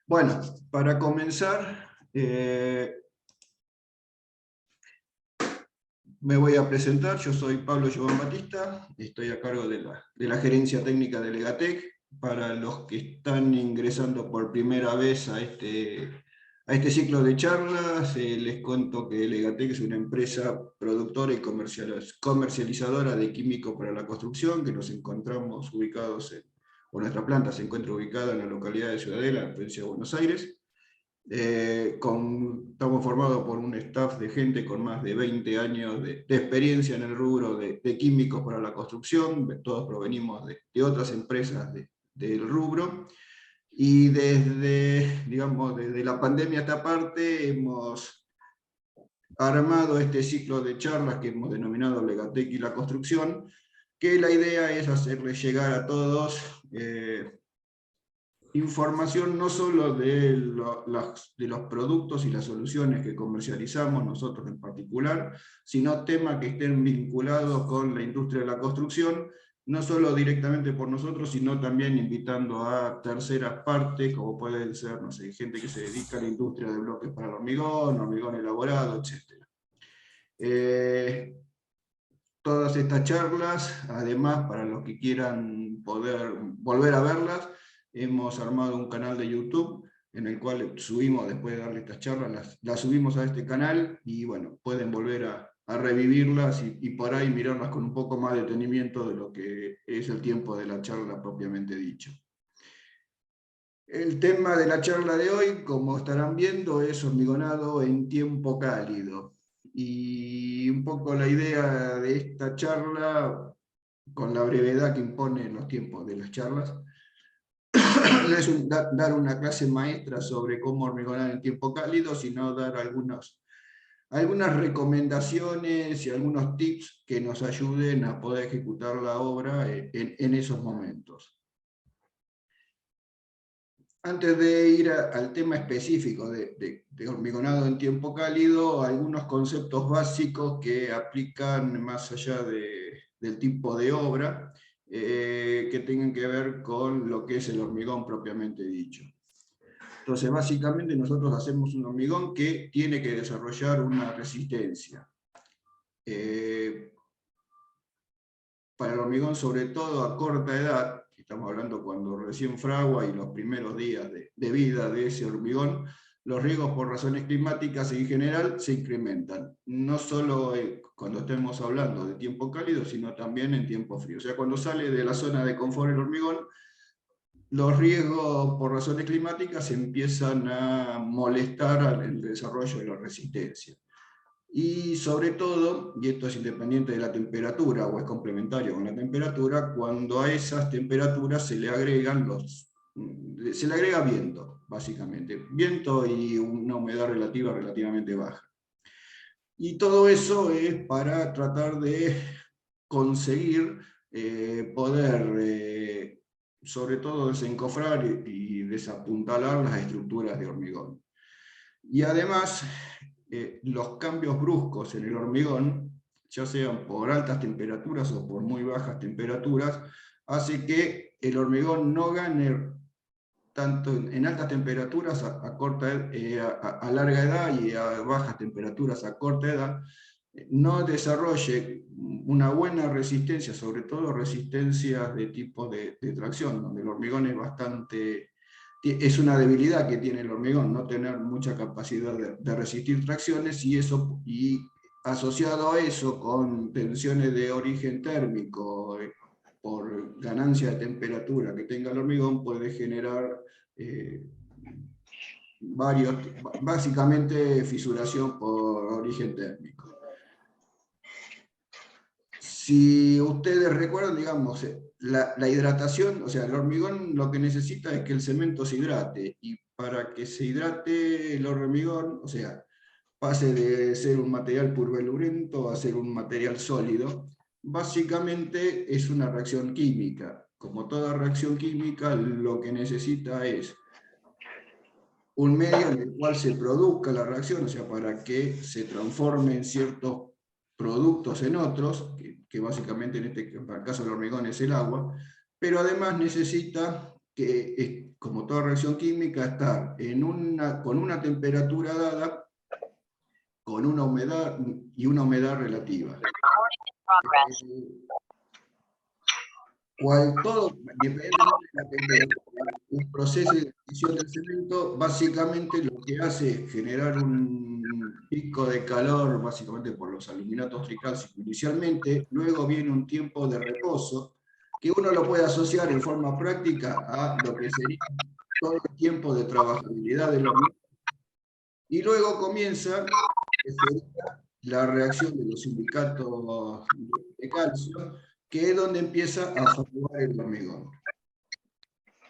Bueno, para comenzar, me voy a presentar. Yo soy Pablo Giovanni Batista, estoy a cargo de la gerencia técnica de Legatec. Para los que están ingresando por primera vez a este ciclo de charlas, les cuento que Legatec es una empresa productora y comercializadora de químicos para la construcción, que nos encontramos ubicados o nuestra planta se encuentra ubicada en la localidad de Ciudadela, en la provincia de Buenos Aires. Estamos formados por un staff de gente con más de 20 años de experiencia en el rubro de químicos para la construcción. Todos provenimos de otras empresas del rubro, y desde la pandemia a esta parte hemos armado este ciclo de charlas que hemos denominado Legatec y la construcción, que la idea es hacerle llegar a todos información no solo de los productos y las soluciones que comercializamos nosotros en particular, sino temas que estén vinculados con la industria de la construcción, no solo directamente por nosotros, sino también invitando a terceras partes, como pueden ser, no sé, gente que se dedica a la industria de bloques para el hormigón elaborado, etc. Todas estas charlas, además, para los que quieran poder volver a verlas, hemos armado un canal de YouTube en el cual subimos, después de darle estas charlas, las subimos a este canal, y bueno, pueden volver a revivirlas y por ahí mirarlas con un poco más de detenimiento de lo que es el tiempo de la charla propiamente dicho. El tema de la charla de hoy, como estarán viendo, es hormigonado en tiempo cálido. Y un poco la idea de esta charla, con la brevedad que imponen los tiempos de las charlas, es dar una clase maestra sobre cómo hormigonar en tiempo cálido, sino dar algunas recomendaciones y algunos tips que nos ayuden a poder ejecutar la obra en esos momentos. Antes de ir al tema específico de hormigonado en tiempo cálido, algunos conceptos básicos que aplican más allá del tipo de obra, que tengan que ver con lo que es el hormigón propiamente dicho. Entonces, básicamente nosotros hacemos un hormigón que tiene que desarrollar una resistencia. Para el hormigón, sobre todo a corta edad, estamos hablando cuando recién fragua y los primeros días de vida de ese hormigón, los riesgos por razones climáticas en general se incrementan, no solo cuando estemos hablando de tiempo cálido, sino también en tiempo frío. O sea, cuando sale de la zona de confort el hormigón, los riesgos por razones climáticas empiezan a molestar el desarrollo de la resistencia. Y sobre todo, y esto es independiente de la temperatura o es complementario con la temperatura, cuando a esas temperaturas se le agrega viento, básicamente. Viento y una humedad relativamente baja. Y todo eso es para tratar de conseguir poder, sobre todo, desencofrar y desapuntalar las estructuras de hormigón. Y además, los cambios bruscos en el hormigón, ya sean por altas temperaturas o por muy bajas temperaturas, hace que el hormigón no gane tanto en altas temperaturas a larga edad, y a bajas temperaturas a corta edad, no desarrolle una buena resistencia, sobre todo resistencias de tipo de tracción, donde el hormigón es una debilidad que tiene el hormigón, no tener mucha capacidad de resistir tracciones, y asociado a eso, con tensiones de origen térmico, por ganancia de temperatura que tenga el hormigón, puede generar básicamente fisuración por origen térmico. Si ustedes recuerdan, digamos, la hidratación, o sea, el hormigón lo que necesita es que el cemento se hidrate, y para que se hidrate el hormigón, o sea, pase de ser un material purulento a ser un material sólido, básicamente es una reacción química. Como toda reacción química, lo que necesita es un medio en el cual se produzca la reacción, o sea, para que se transformen ciertos productos en otros, que básicamente en el caso del hormigón es el agua, pero además necesita que como toda reacción química, estar con una temperatura dada, con una humedad y una humedad relativa. Todo, dependientemente de la temperatura, el proceso de ignición del cemento básicamente lo que hace es generar un pico de calor, básicamente por los aluminatos tricálcicos inicialmente, luego viene un tiempo de reposo, que uno lo puede asociar en forma práctica a lo que sería todo el tiempo de trabajabilidad del hormigón, y luego comienza la reacción de los silicatos de calcio, que es donde empieza a fraguar el hormigón.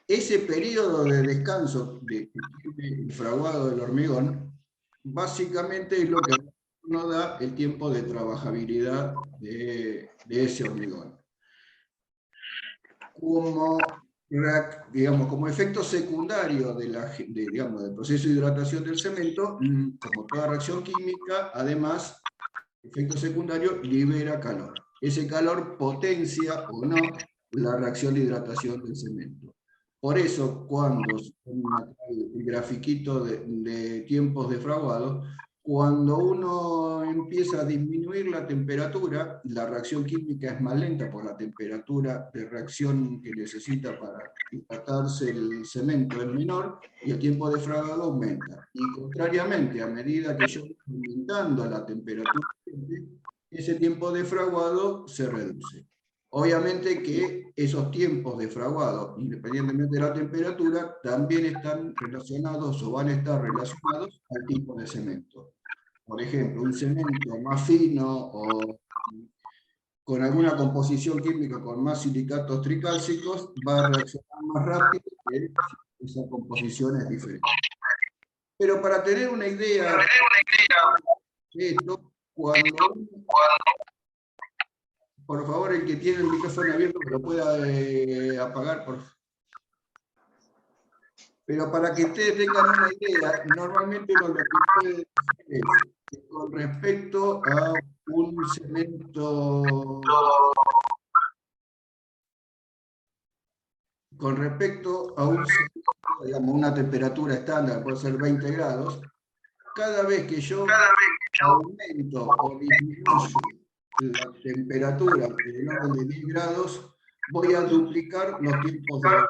Ese periodo de descanso que tiene el fraguado del hormigón, básicamente es lo que nos da el tiempo de trabajabilidad de ese hormigón. Como efecto secundario del proceso de hidratación del cemento, como toda reacción química, además, efecto secundario, libera calor. Ese calor potencia o no la reacción de hidratación del cemento. Por eso, cuando el grafiquito de tiempos de fraguado, cuando uno empieza a disminuir la temperatura, la reacción química es más lenta por la temperatura de reacción que necesita para hidratarse el cemento es menor, y el tiempo de fraguado aumenta. Y contrariamente, a medida que yo voy aumentando la temperatura, ese tiempo de fraguado se reduce. Obviamente que esos tiempos de fraguado, independientemente de la temperatura, también están relacionados o van a estar relacionados al tipo de cemento. Por ejemplo, un cemento más fino o con alguna composición química con más silicatos tricálcicos va a reaccionar más rápido que esa composición es diferente. Pero para tener una idea de esto, por favor, el que tiene el micrófono abierto que lo pueda apagar, por favor. Pero para que ustedes tengan una idea, normalmente lo que puede decir es que con respecto a un cemento, digamos, una temperatura estándar, puede ser 20 grados, cada vez que yo aumento o disminuyo la temperatura del orden de 10 grados, voy a duplicar los tiempos de fraguado.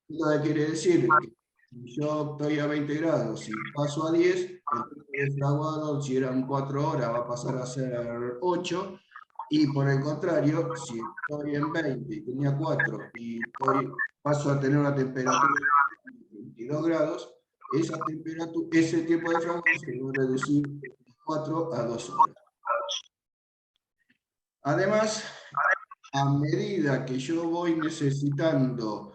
Eso quiere decir que si yo estoy a 20 grados y paso a 10, el tiempo de fraguado, si eran 4 horas, va a pasar a ser 8, y por el contrario, si estoy en 20 y tenía 4 y paso a tener una temperatura de 22 grados, ese tiempo de fraguado se va a reducir de 4 a 2 horas. Además, a medida que yo voy necesitando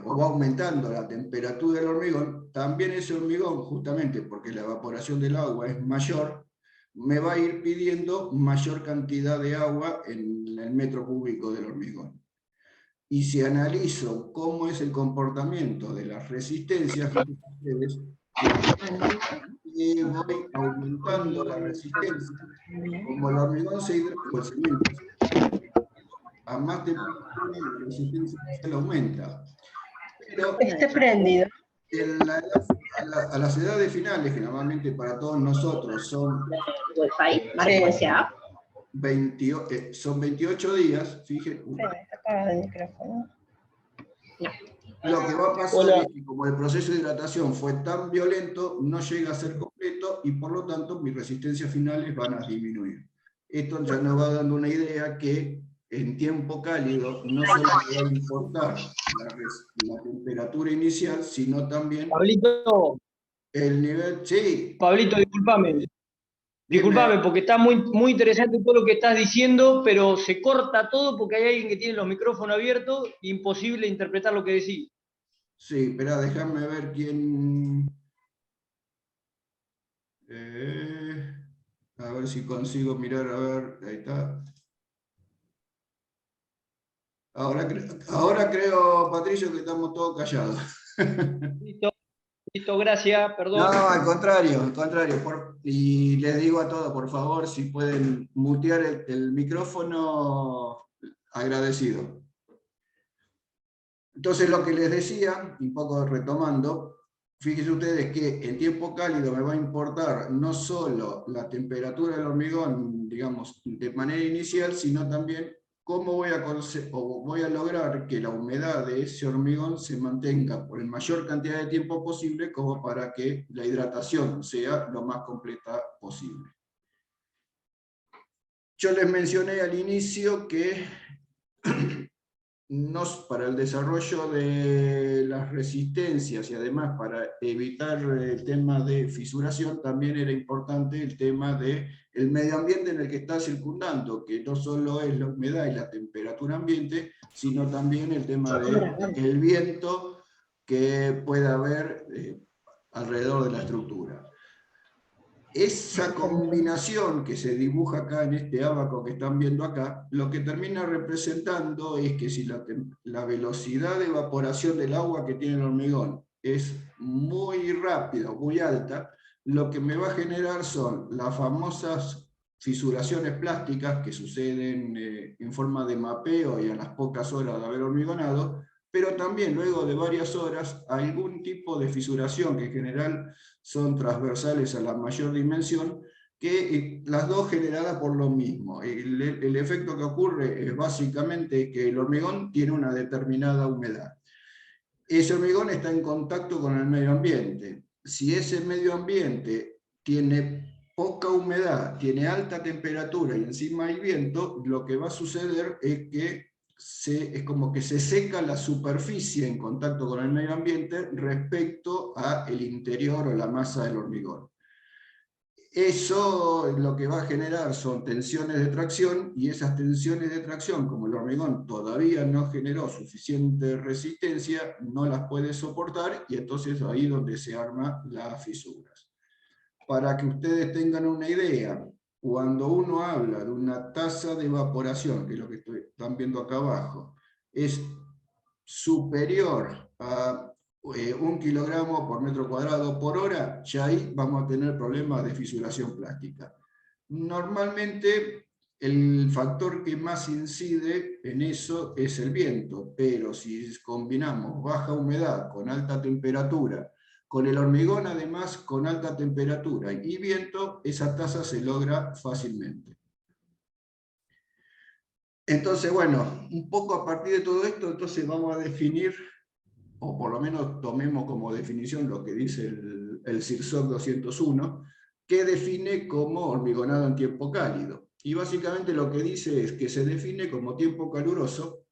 o va aumentando la temperatura del hormigón, también ese hormigón, justamente porque la evaporación del agua es mayor, me va a ir pidiendo mayor cantidad de agua en el metro cúbico del hormigón. Y si analizo cómo es el comportamiento de las resistencias, voy aumentando la resistencia, como el hormigón se hidrata, o el cemento, a más temperatura la resistencia se aumenta. Pero está prendido. A las edades finales, que normalmente para todos nosotros son 28 días, fíjense. Lo que va a pasar es que como el proceso de hidratación fue tan violento, no llega a ser completo y por lo tanto mis resistencias finales van a disminuir. Esto ya nos va dando una idea que en tiempo cálido no solo va a importar la temperatura inicial, sino también Pablito, el nivel... Sí. Pablito, discúlpame. Discúlpame, porque está muy interesante todo lo que estás diciendo, pero se corta todo porque hay alguien que tiene los micrófonos abiertos, imposible interpretar lo que decís. Sí, espera, déjame ver quién... a ver si consigo mirar, a ver, ahí está. Ahora creo, Patricio, que estamos todos callados. Listo, gracias, perdón. No, al contrario. Y les digo a todos, por favor, si pueden mutear el micrófono, agradecido. Entonces lo que les decía, un poco retomando, fíjense ustedes que en tiempo cálido me va a importar no solo la temperatura del hormigón, digamos, de manera inicial, sino también cómo voy a lograr que la humedad de ese hormigón se mantenga por la mayor cantidad de tiempo posible, como para que la hidratación sea lo más completa posible. Yo les mencioné al inicio que para el desarrollo de las resistencias y además para evitar el tema de fisuración, también era importante el tema del medio ambiente en el que está circundando, que no solo es la humedad y la temperatura ambiente, sino también el tema del viento que pueda haber alrededor de la estructura. Esa combinación que se dibuja acá en este ábaco que están viendo acá, lo que termina representando es que si la velocidad de evaporación del agua que tiene el hormigón es muy rápida o muy alta, lo que me va a generar son las famosas fisuraciones plásticas que suceden en forma de mapeo y a las pocas horas de haber hormigonado, pero también luego de varias horas algún tipo de fisuración que en general son transversales a la mayor dimensión, que las dos generadas por lo mismo. El efecto que ocurre es básicamente que el hormigón tiene una determinada humedad. Ese hormigón está en contacto con el medio ambiente. Si ese medio ambiente tiene poca humedad, tiene alta temperatura y encima hay viento, lo que va a suceder es que es como que se seca la superficie en contacto con el medio ambiente respecto al interior o la masa del hormigón. Eso lo que va a generar son tensiones de tracción, y esas tensiones de tracción, como el hormigón todavía no generó suficiente resistencia, no las puede soportar, y entonces ahí es donde se arman las fisuras. Para que ustedes tengan una idea, cuando uno habla de una tasa de evaporación, que es lo que están viendo acá abajo, es superior a 1 kilogramo por metro cuadrado por hora, ya ahí vamos a tener problemas de fisuración plástica. Normalmente el factor que más incide en eso es el viento, pero si combinamos baja humedad con alta temperatura, con el hormigón además con alta temperatura y viento, esa tasa se logra fácilmente. Entonces, bueno, un poco a partir de todo esto, entonces vamos a definir, o por lo menos tomemos como definición lo que dice el CIRSOC 201, que define como hormigonado en tiempo cálido. Y básicamente lo que dice es que se define como tiempo caluroso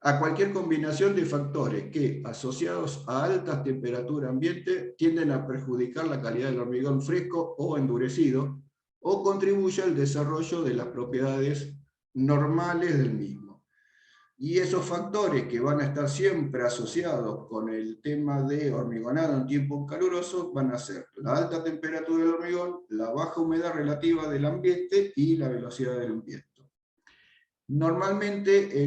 a cualquier combinación de factores que, asociados a altas temperaturas ambiente, tienden a perjudicar la calidad del hormigón fresco o endurecido, o contribuye al desarrollo de las propiedades normales del mismo. Y esos factores que van a estar siempre asociados con el tema de hormigonado en tiempos calurosos van a ser la alta temperatura del hormigón, la baja humedad relativa del ambiente y la velocidad del viento. Normalmente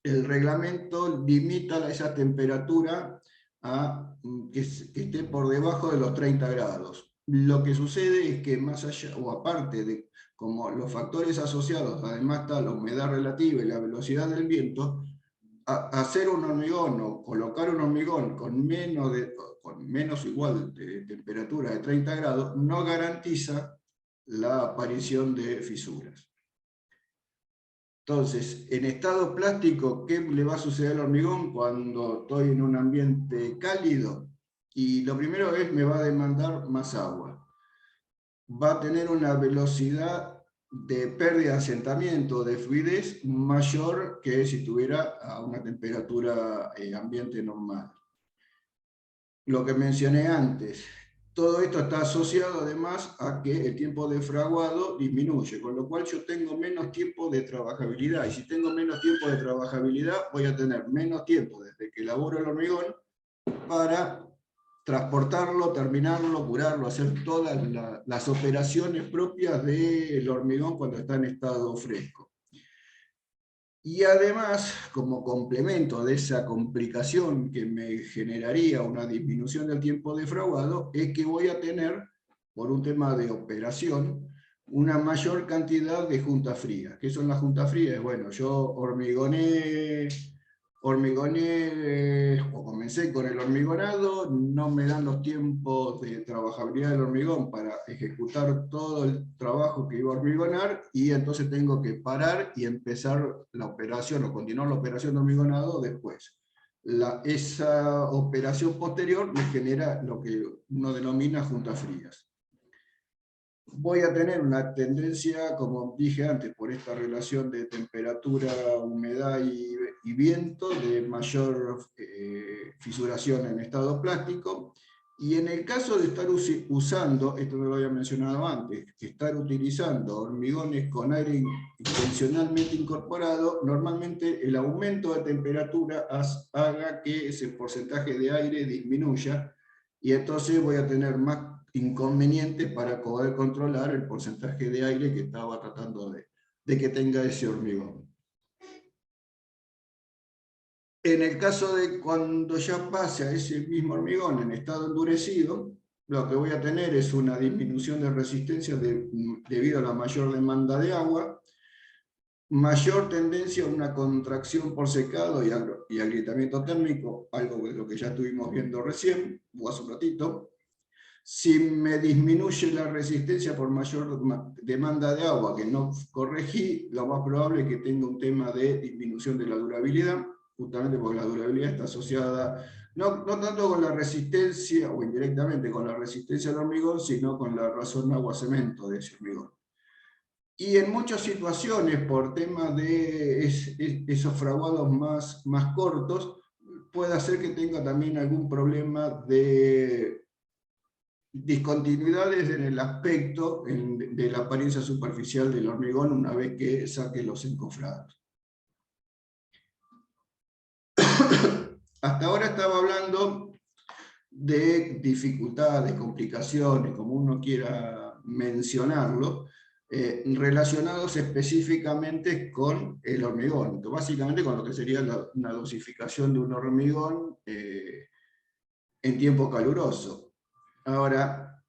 el reglamento limita esa temperatura a que esté por debajo de los 30 grados. Lo que sucede es que más allá, o aparte de como los factores asociados, además está la humedad relativa y la velocidad del viento, hacer un hormigón o colocar un hormigón con menos igual de temperatura de 30 grados no garantiza la aparición de fisuras. Entonces, en estado plástico, ¿qué le va a suceder al hormigón cuando estoy en un ambiente cálido? Y lo primero es, me va a demandar más agua. Va a tener una velocidad de pérdida de asentamiento, de fluidez, mayor que si estuviera a una temperatura ambiente normal. Lo que mencioné antes, todo esto está asociado además a que el tiempo de fraguado disminuye, con lo cual yo tengo menos tiempo de trabajabilidad, y si tengo menos tiempo de trabajabilidad voy a tener menos tiempo desde que elaboro el hormigón para transportarlo, terminarlo, curarlo, hacer todas las operaciones propias del hormigón cuando está en estado fresco. Y además, como complemento de esa complicación que me generaría una disminución del tiempo de fraguado, es que voy a tener, por un tema de operación, una mayor cantidad de juntas frías. ¿Qué son las juntas frías? Bueno, yo hormigoné hormigoné, o comencé con el hormigonado, no me dan los tiempos de trabajabilidad del hormigón para ejecutar todo el trabajo que iba a hormigonar, y entonces tengo que parar y empezar la operación, o continuar la operación de hormigonado después. Esa operación posterior me genera lo que uno denomina juntas frías. Voy a tener una tendencia, como dije antes, por esta relación de temperatura, humedad y viento, de mayor fisuración en estado plástico. Y en el caso de estar usando, esto no lo había mencionado antes, estar utilizando hormigones con aire intencionalmente incorporado, normalmente el aumento de temperatura haga que ese porcentaje de aire disminuya, y entonces voy a tener más inconvenientes para poder controlar el porcentaje de aire que estaba tratando de que tenga ese hormigón. En el caso de cuando ya pase a ese mismo hormigón en estado endurecido, lo que voy a tener es una disminución de resistencia debido a la mayor demanda de agua, mayor tendencia a una contracción por secado y agrietamiento térmico, algo de lo que ya estuvimos viendo recién, o hace un ratito. Si me disminuye la resistencia por mayor demanda de agua que no corregí, lo más probable es que tenga un tema de disminución de la durabilidad, justamente porque la durabilidad está asociada, no tanto con la resistencia, o indirectamente con la resistencia del hormigón, sino con la razón agua-cemento de ese hormigón. Y en muchas situaciones, por tema de esos fraguados más cortos, puede hacer que tenga también algún problema de discontinuidades en el aspecto de la apariencia superficial del hormigón una vez que saque los encofrados. Hasta ahora estaba hablando de dificultades, complicaciones, como uno quiera mencionarlo, relacionados específicamente con el hormigón, básicamente con lo que sería una dosificación de un hormigón en tiempo caluroso. Ahora,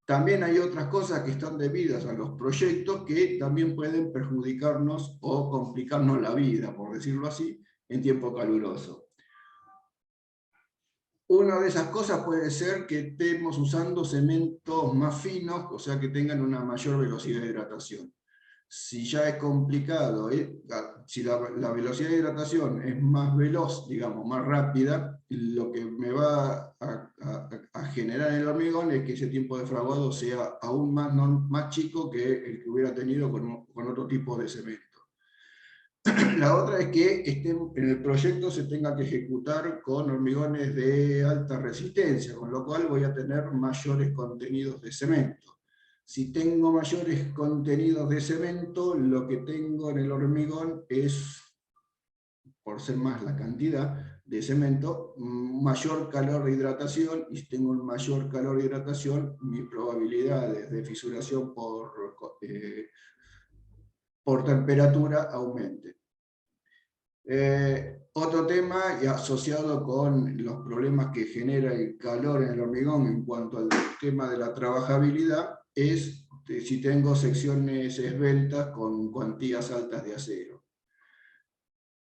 también hay otras cosas que están debidas a los proyectos que también pueden perjudicarnos o complicarnos la vida, por decirlo así, en tiempo caluroso. Una de esas cosas puede ser que estemos usando cementos más finos, o sea que tengan una mayor velocidad de hidratación. Si ya es complicado, si la velocidad de hidratación es más veloz, digamos, más rápida, lo que me va a generar en el hormigón es que ese tiempo de fraguado sea aún más chico que el que hubiera tenido con otro tipo de cemento. La otra es que en el proyecto se tenga que ejecutar con hormigones de alta resistencia, con lo cual voy a tener mayores contenidos de cemento. Si tengo mayores contenidos de cemento, lo que tengo en el hormigón es, por ser más la cantidad de cemento, mayor calor de hidratación, y si tengo un mayor calor de hidratación, mis probabilidades de fisuración por temperatura aumenten. Otro tema y asociado con los problemas que genera el calor en el hormigón en cuanto al tema de la trabajabilidad es si tengo secciones esbeltas con cuantías altas de acero.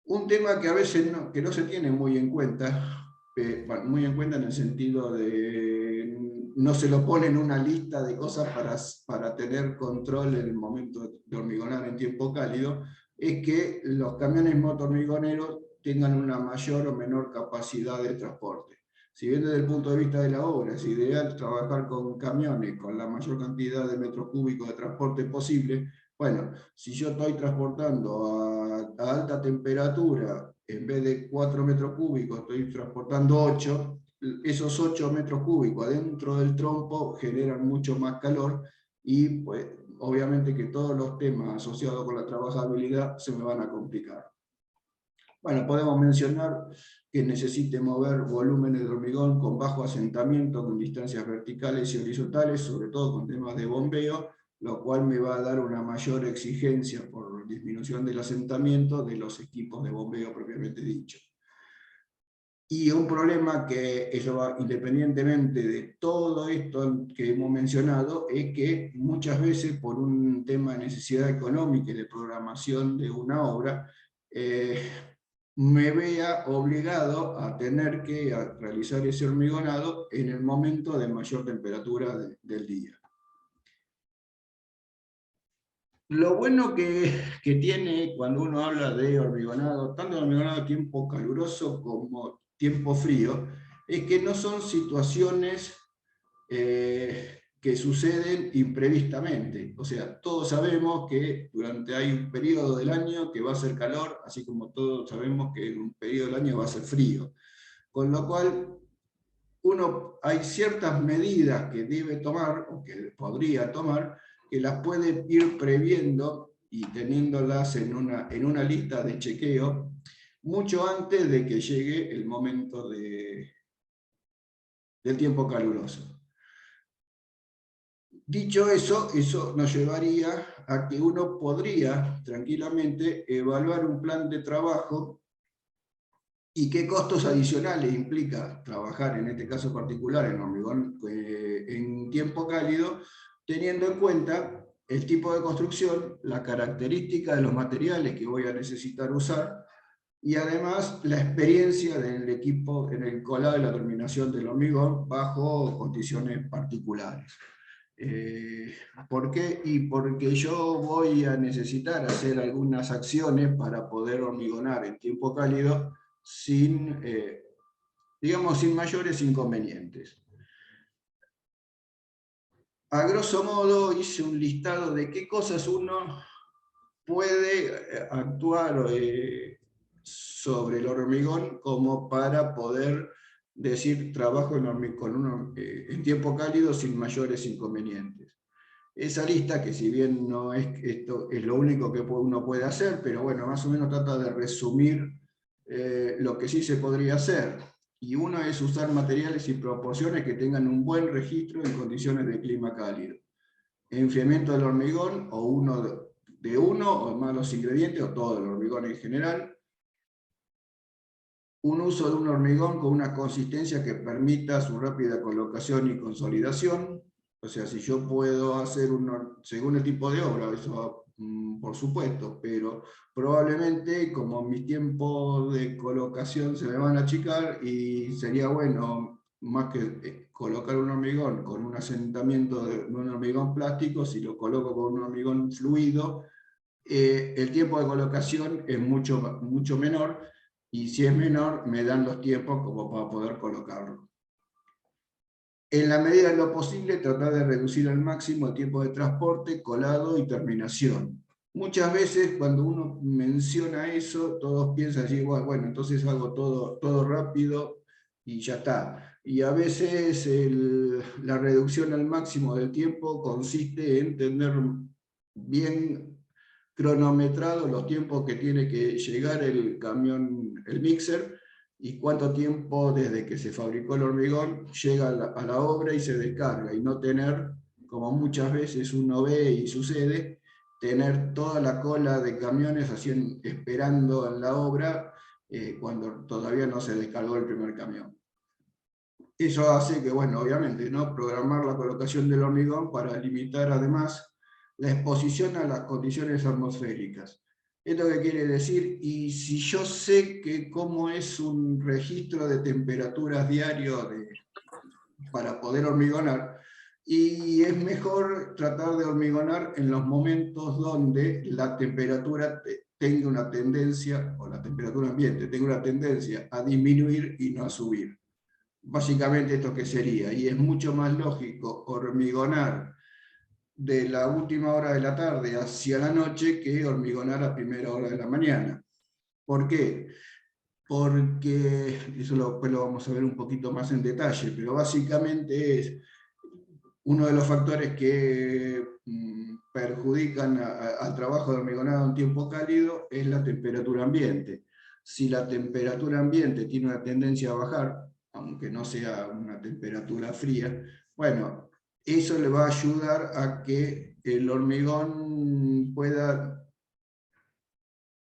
Un tema que a veces no se tiene muy en cuenta en el sentido de no se lo pone en una lista de cosas para tener control en el momento de hormigonar en tiempo cálido, es que los camiones motorhormigoneros tengan una mayor o menor capacidad de transporte. Si bien desde el punto de vista de la obra es ideal trabajar con camiones con la mayor cantidad de metros cúbicos de transporte posible, bueno, si yo estoy transportando a alta temperatura, en vez de 4 metros cúbicos estoy transportando 8, esos 8 metros cúbicos adentro del trompo generan mucho más calor, y pues obviamente que todos los temas asociados con la trabajabilidad se me van a complicar. Bueno, podemos mencionar que necesite mover volúmenes de hormigón con bajo asentamiento, con distancias verticales y horizontales, sobre todo con temas de bombeo, lo cual me va a dar una mayor exigencia por disminución del asentamiento de los equipos de bombeo propiamente dicho. Y un problema que eso va independientemente de todo esto que hemos mencionado, es que muchas veces por un tema de necesidad económica y de programación de una obra, me vea obligado a tener que realizar ese hormigonado en el momento de mayor temperatura del día. Lo bueno que tiene cuando uno habla de hormigonado, tanto hormigonado de tiempo caluroso como tiempo frío, es que no son situaciones que suceden imprevistamente. O sea, todos sabemos que hay un periodo del año que va a ser calor, así como todos sabemos que en un periodo del año va a ser frío. Con lo cual, hay ciertas medidas que debe tomar, o que podría tomar, que las puede ir previendo y teniéndolas en una lista de chequeo, mucho antes de que llegue el momento del tiempo caluroso. Dicho eso, eso nos llevaría a que uno podría tranquilamente evaluar un plan de trabajo y qué costos adicionales implica trabajar, en este caso particular, en hormigón en tiempo cálido, teniendo en cuenta el tipo de construcción, la característica de los materiales que voy a necesitar usar, y además la experiencia del equipo en el colado y la terminación del hormigón bajo condiciones particulares. ¿Por qué? Y porque yo voy a necesitar hacer algunas acciones para poder hormigonar en tiempo cálido sin, digamos, sin mayores inconvenientes. A grosso modo hice un listado de qué cosas uno puede actuar sobre el hormigón como para poder decir trabajo en tiempo cálido sin mayores inconvenientes. Esa lista, que si bien no es esto es lo único que uno puede hacer, pero bueno, más o menos trata de resumir lo que sí se podría hacer. Y uno es usar materiales y proporciones que tengan un buen registro en condiciones de clima cálido. Enfriamiento del hormigón, o uno o más los ingredientes, o todo el hormigón en general. Un uso de un hormigón con una consistencia que permita su rápida colocación y consolidación. O sea, si yo puedo hacer según el tipo de obra, eso por supuesto, pero probablemente como mis tiempos de colocación se me van a achicar, y sería bueno, más que colocar un hormigón con un asentamiento de un hormigón plástico, si lo coloco con un hormigón fluido, el tiempo de colocación es mucho menor, y si es menor, me dan los tiempos como para poder colocarlo. En la medida de lo posible, tratar de reducir al máximo el tiempo de transporte, colado y terminación. Muchas veces cuando uno menciona eso, todos piensan así, bueno, entonces hago todo rápido y ya está. Y a veces la reducción al máximo del tiempo consiste en tener bien cronometrado los tiempos que tiene que llegar el camión, el mixer, y cuánto tiempo desde que se fabricó el hormigón llega a la obra y se descarga, y no tener, como muchas veces uno ve y sucede, tener toda la cola de camiones esperando en la obra cuando todavía no se descargó el primer camión. Eso hace que, bueno, obviamente, ¿no?, programar la colocación del hormigón para limitar además la exposición a las condiciones atmosféricas. ¿Esto qué quiere decir? Y si yo sé que cómo es un registro de temperaturas diario para poder hormigonar, y es mejor tratar de hormigonar en los momentos donde la temperatura tenga una tendencia, o la temperatura ambiente tenga una tendencia a disminuir y no a subir. Básicamente esto que sería, y es mucho más lógico hormigonar de la última hora de la tarde hacia la noche que hormigonar a primera hora de la mañana. ¿Por qué? Porque, eso después lo vamos a ver un poquito más en detalle, pero básicamente es uno de los factores que perjudican al trabajo de hormigonado en tiempo cálido es la temperatura ambiente. Si la temperatura ambiente tiene una tendencia a bajar, aunque no sea una temperatura fría, bueno, eso le va a ayudar a que el hormigón pueda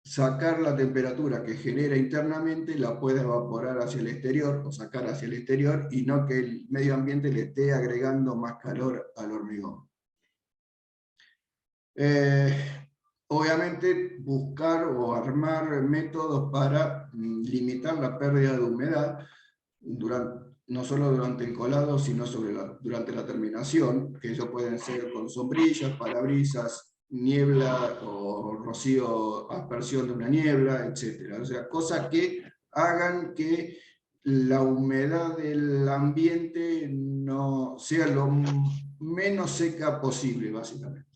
sacar la temperatura que genera internamente, la pueda evaporar hacia el exterior, o sacar hacia el exterior, y no que el medio ambiente le esté agregando más calor al hormigón. obviamente buscar o armar métodos para limitar la pérdida de humedad, no solo durante el colado, sino durante la terminación, que ellos pueden ser con sombrillas, parabrisas, niebla o rocío, aspersión de una niebla, etc. O sea, cosas que hagan que la humedad del ambiente no sea lo menos seca posible, básicamente.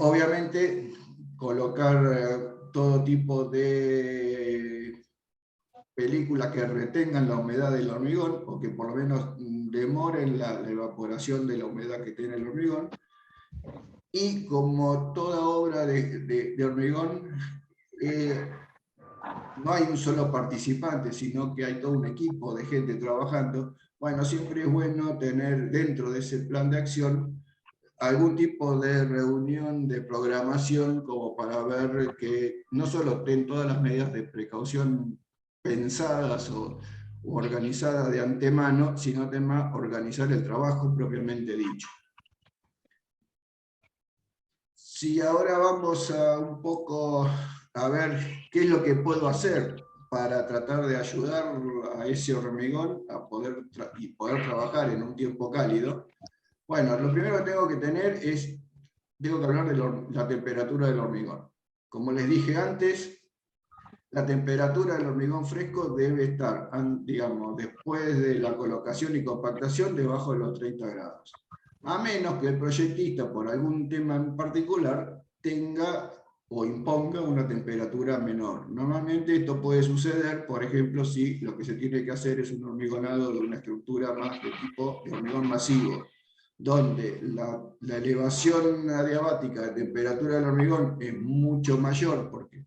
Obviamente, colocar todo tipo de películas que retengan la humedad del hormigón, o que por lo menos demoren la evaporación de la humedad que tiene el hormigón. Y como toda obra de hormigón, no hay un solo participante, sino que hay todo un equipo de gente trabajando. Bueno, siempre es bueno tener dentro de ese plan de acción algún tipo de reunión de programación como para ver que no solo estén todas las medidas de precaución pensadas o organizadas de antemano, sino además organizar el trabajo propiamente dicho. Si ahora vamos a un poco a ver qué es lo que puedo hacer para tratar de ayudar a ese hormigón a poder trabajar en un tiempo cálido. Bueno, lo primero que tengo que tener es, tengo que hablar de la temperatura del hormigón. Como les dije antes, la temperatura del hormigón fresco debe estar, digamos, después de la colocación y compactación, debajo de los 30 grados. A menos que el proyectista, por algún tema en particular, tenga o imponga una temperatura menor. Normalmente esto puede suceder, por ejemplo, si lo que se tiene que hacer es un hormigonado de una estructura más de tipo de hormigón masivo, donde la elevación adiabática de temperatura del hormigón es mucho mayor, porque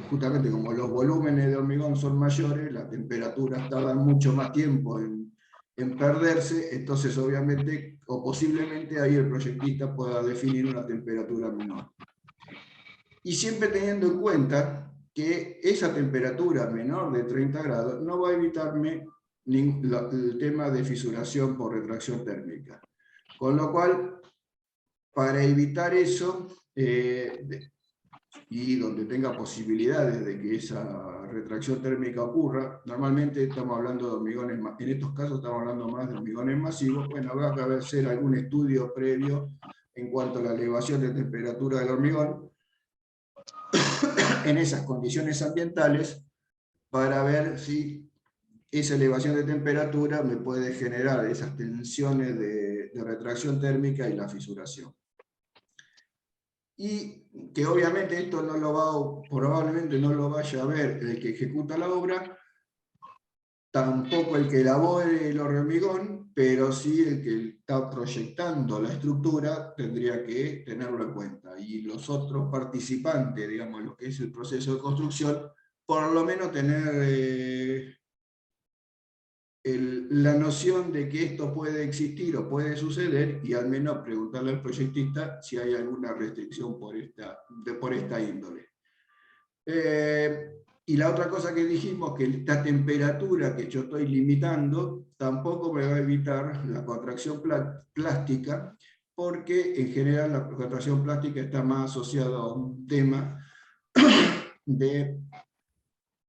justamente como los volúmenes de hormigón son mayores, las temperaturas tardan mucho más tiempo en perderse, entonces obviamente o posiblemente ahí el proyectista pueda definir una temperatura menor. Y siempre teniendo en cuenta que esa temperatura menor de 30 grados no va a evitarme el tema de fisuración por retracción térmica. Con lo cual, para evitar eso, y donde tenga posibilidades de que esa retracción térmica ocurra, normalmente estamos hablando de hormigones, en estos casos estamos hablando más de hormigones masivos, bueno, habrá que hacer algún estudio previo en cuanto a la elevación de temperatura del hormigón en esas condiciones ambientales, para ver si esa elevación de temperatura me puede generar esas tensiones de retracción térmica y la fisuración. Y que obviamente esto no lo va, probablemente no lo vaya a ver el que ejecuta la obra, tampoco el que elabore el hormigón, pero sí el que está proyectando la estructura tendría que tenerlo en cuenta. Y los otros participantes, digamos, lo que es el proceso de construcción, por lo menos tener la noción de que esto puede existir o puede suceder, y al menos preguntarle al proyectista si hay alguna restricción por esta índole. Y la otra cosa que dijimos, que esta temperatura que yo estoy limitando tampoco me va a evitar la contracción plástica, porque en general la contracción plástica está más asociada a un tema de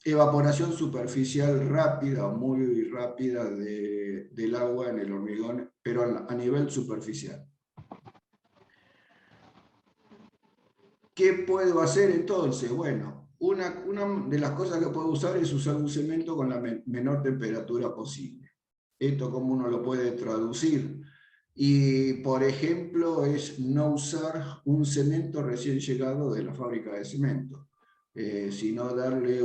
evaporación superficial rápida o muy rápida del agua en el hormigón, pero a nivel superficial. ¿Qué puedo hacer entonces? Bueno, una de las cosas que puedo usar es usar un cemento con la menor temperatura posible. Esto, ¿cómo uno lo puede traducir? Y, por ejemplo, es no usar un cemento recién llegado de la fábrica de cemento, sino darle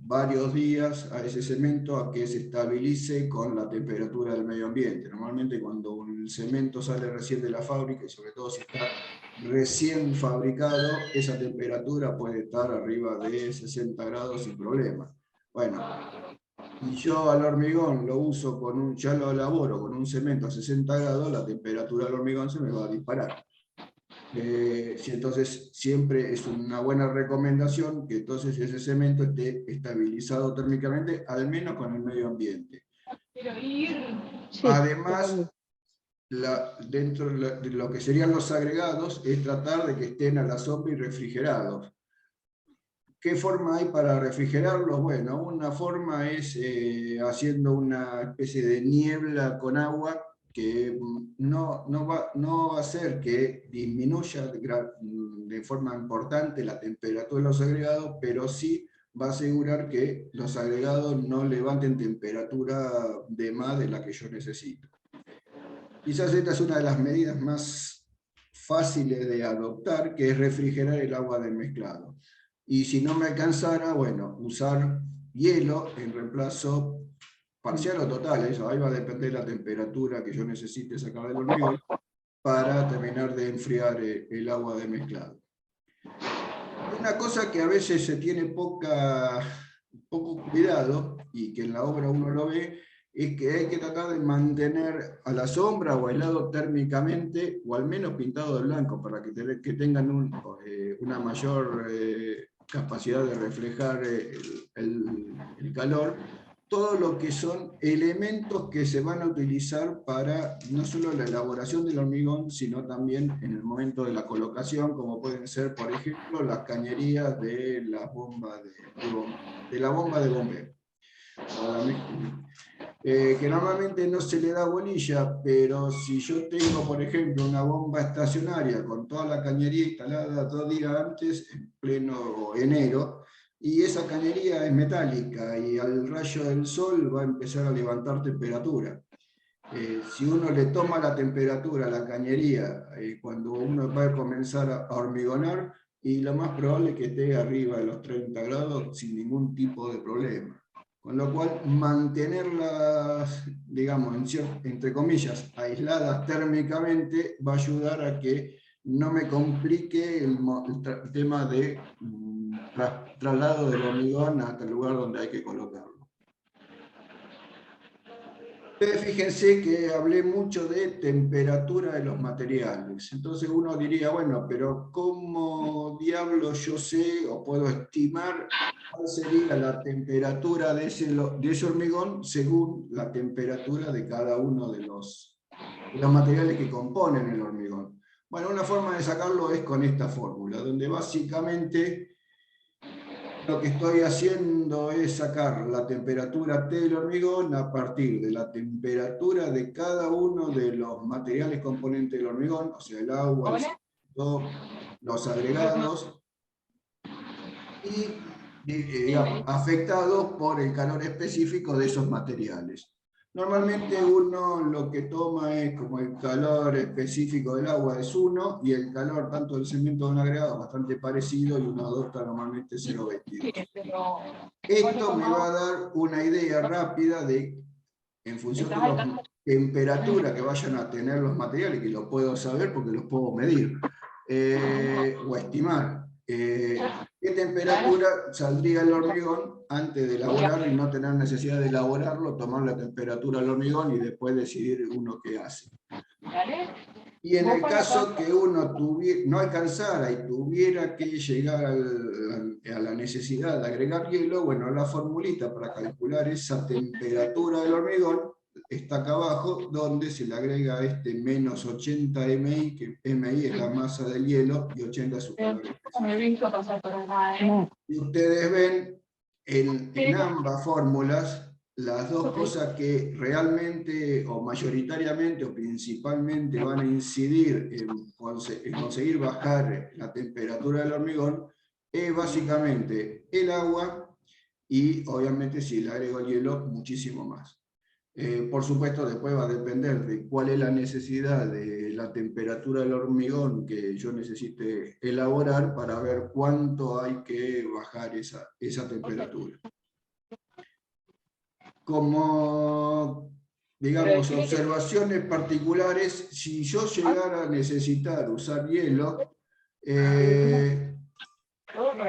varios días a ese cemento a que se estabilice con la temperatura del medio ambiente. Normalmente cuando un cemento sale recién de la fábrica, y sobre todo si está recién fabricado, esa temperatura puede estar arriba de 60 grados sin problema. Bueno, y yo al hormigón lo uso ya lo elaboro con un cemento a 60 grados, la temperatura del hormigón se me va a disparar. Entonces siempre es una buena recomendación que entonces ese cemento esté estabilizado térmicamente, al menos con el medio ambiente. Además, dentro de lo que serían los agregados, es tratar de que estén a la sombra y refrigerados. ¿Qué forma hay para refrigerarlos? Bueno, una forma es haciendo una especie de niebla con agua que no va a hacer que disminuya de forma importante la temperatura de los agregados, pero sí va a asegurar que los agregados no levanten temperatura de más de la que yo necesito. Quizás esta es una de las medidas más fáciles de adoptar, que es refrigerar el agua del mezclado. Y si no me alcanzara, bueno, usar hielo en reemplazo parcial o total, eso ahí va a depender de la temperatura que yo necesite sacar del hormigón para terminar de enfriar el agua de mezclado. Una cosa que a veces se tiene poco cuidado, y que en la obra uno lo ve, es que hay que tratar de mantener a la sombra o aislado térmicamente, o al menos pintado de blanco, para que tengan una mayor capacidad de reflejar el calor, todo lo que son elementos que se van a utilizar para no solo la elaboración del hormigón, sino también en el momento de la colocación, como pueden ser, por ejemplo, las cañerías de la bomba de bombeo. Que normalmente no se le da bolilla, pero si yo tengo, por ejemplo, una bomba estacionaria con toda la cañería instalada 2 días antes, en pleno enero, y esa cañería es metálica y al rayo del sol va a empezar a levantar temperatura. Si uno le toma la temperatura a la cañería cuando uno va a comenzar a hormigonar, y lo más probable es que esté arriba de los 30 grados sin ningún tipo de problema. Con lo cual, mantenerlas, digamos, entre comillas, aisladas térmicamente, va a ayudar a que no me complique el tema de traslado del hormigón hasta el lugar donde hay que colocarlo. Ustedes fíjense que hablé mucho de temperatura de los materiales. Entonces uno diría, bueno, pero ¿cómo diablos yo sé o puedo estimar cuál sería la temperatura de ese hormigón según la temperatura de cada uno de los materiales que componen el hormigón? Bueno, una forma de sacarlo es con esta fórmula, donde básicamente lo que estoy haciendo es sacar la temperatura T del hormigón a partir de la temperatura de cada uno de los materiales componentes del hormigón, o sea, el agua, el cemento, los agregados, y digamos, afectados por el calor específico de esos materiales. Normalmente uno lo que toma es como el calor específico del agua es 1, y el calor tanto del cemento de un agregado es bastante parecido, y uno adopta normalmente 0,22. Esto me va a dar una idea rápida de, en función de la temperatura que vayan a tener los materiales, que lo puedo saber porque los puedo medir, o estimar. ¿Qué temperatura saldría el hormigón antes de elaborarlo y no tener necesidad de elaborarlo, tomar la temperatura del hormigón y después decidir uno qué hace? Y en el caso que uno no alcanzara y tuviera que llegar a la necesidad de agregar hielo, bueno, la formulita para calcular esa temperatura del hormigón está acá abajo, donde se le agrega este menos 80 MI, que MI es la masa del hielo y 80 es su calor específico. Y ustedes ven en ambas fórmulas las dos cosas que realmente o mayoritariamente o principalmente van a incidir en conseguir bajar la temperatura del hormigón es básicamente el agua, y obviamente si le agrego hielo, muchísimo más. Por supuesto, después va a depender de cuál es la necesidad de la temperatura del hormigón que yo necesite elaborar para ver cuánto hay que bajar esa temperatura. Como, digamos, observaciones particulares, si yo llegara a necesitar usar hielo, lo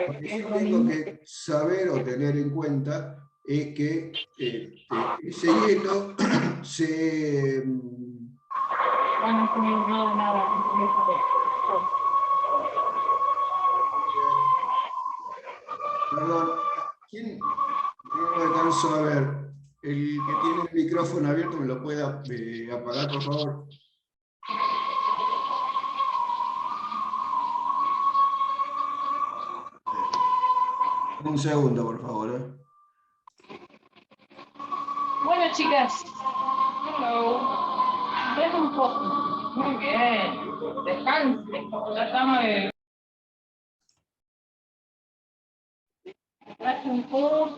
que sí tengo que saber o tener en cuenta es que ese hielo se... Perdón, ¿quién? No lo alcanzo a ver. El que tiene el micrófono abierto, ¿me lo puede apagar, por favor? Un segundo, por favor. Bueno, chicas. Hello. Ven un poco. Muy bien. Descanse. Ya estamos de... Traje un poco.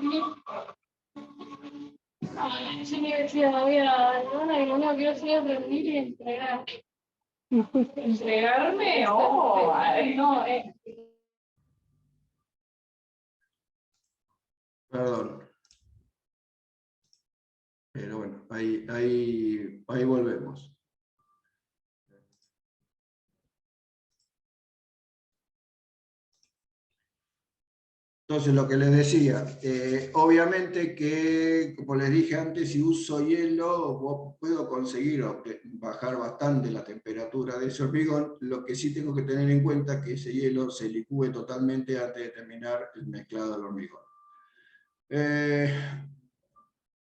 Ay, yo me decía, voy a... No, no, quiero hacer aprender y entregar. ¿Entregarme? Oh, ay, no, Perdón. Pero bueno, ahí volvemos. Entonces, lo que les decía, obviamente que, como les dije antes, si uso hielo, puedo conseguir bajar bastante la temperatura de ese hormigón. Lo que sí tengo que tener en cuenta es que ese hielo se licúe totalmente antes de terminar el mezclado del hormigón.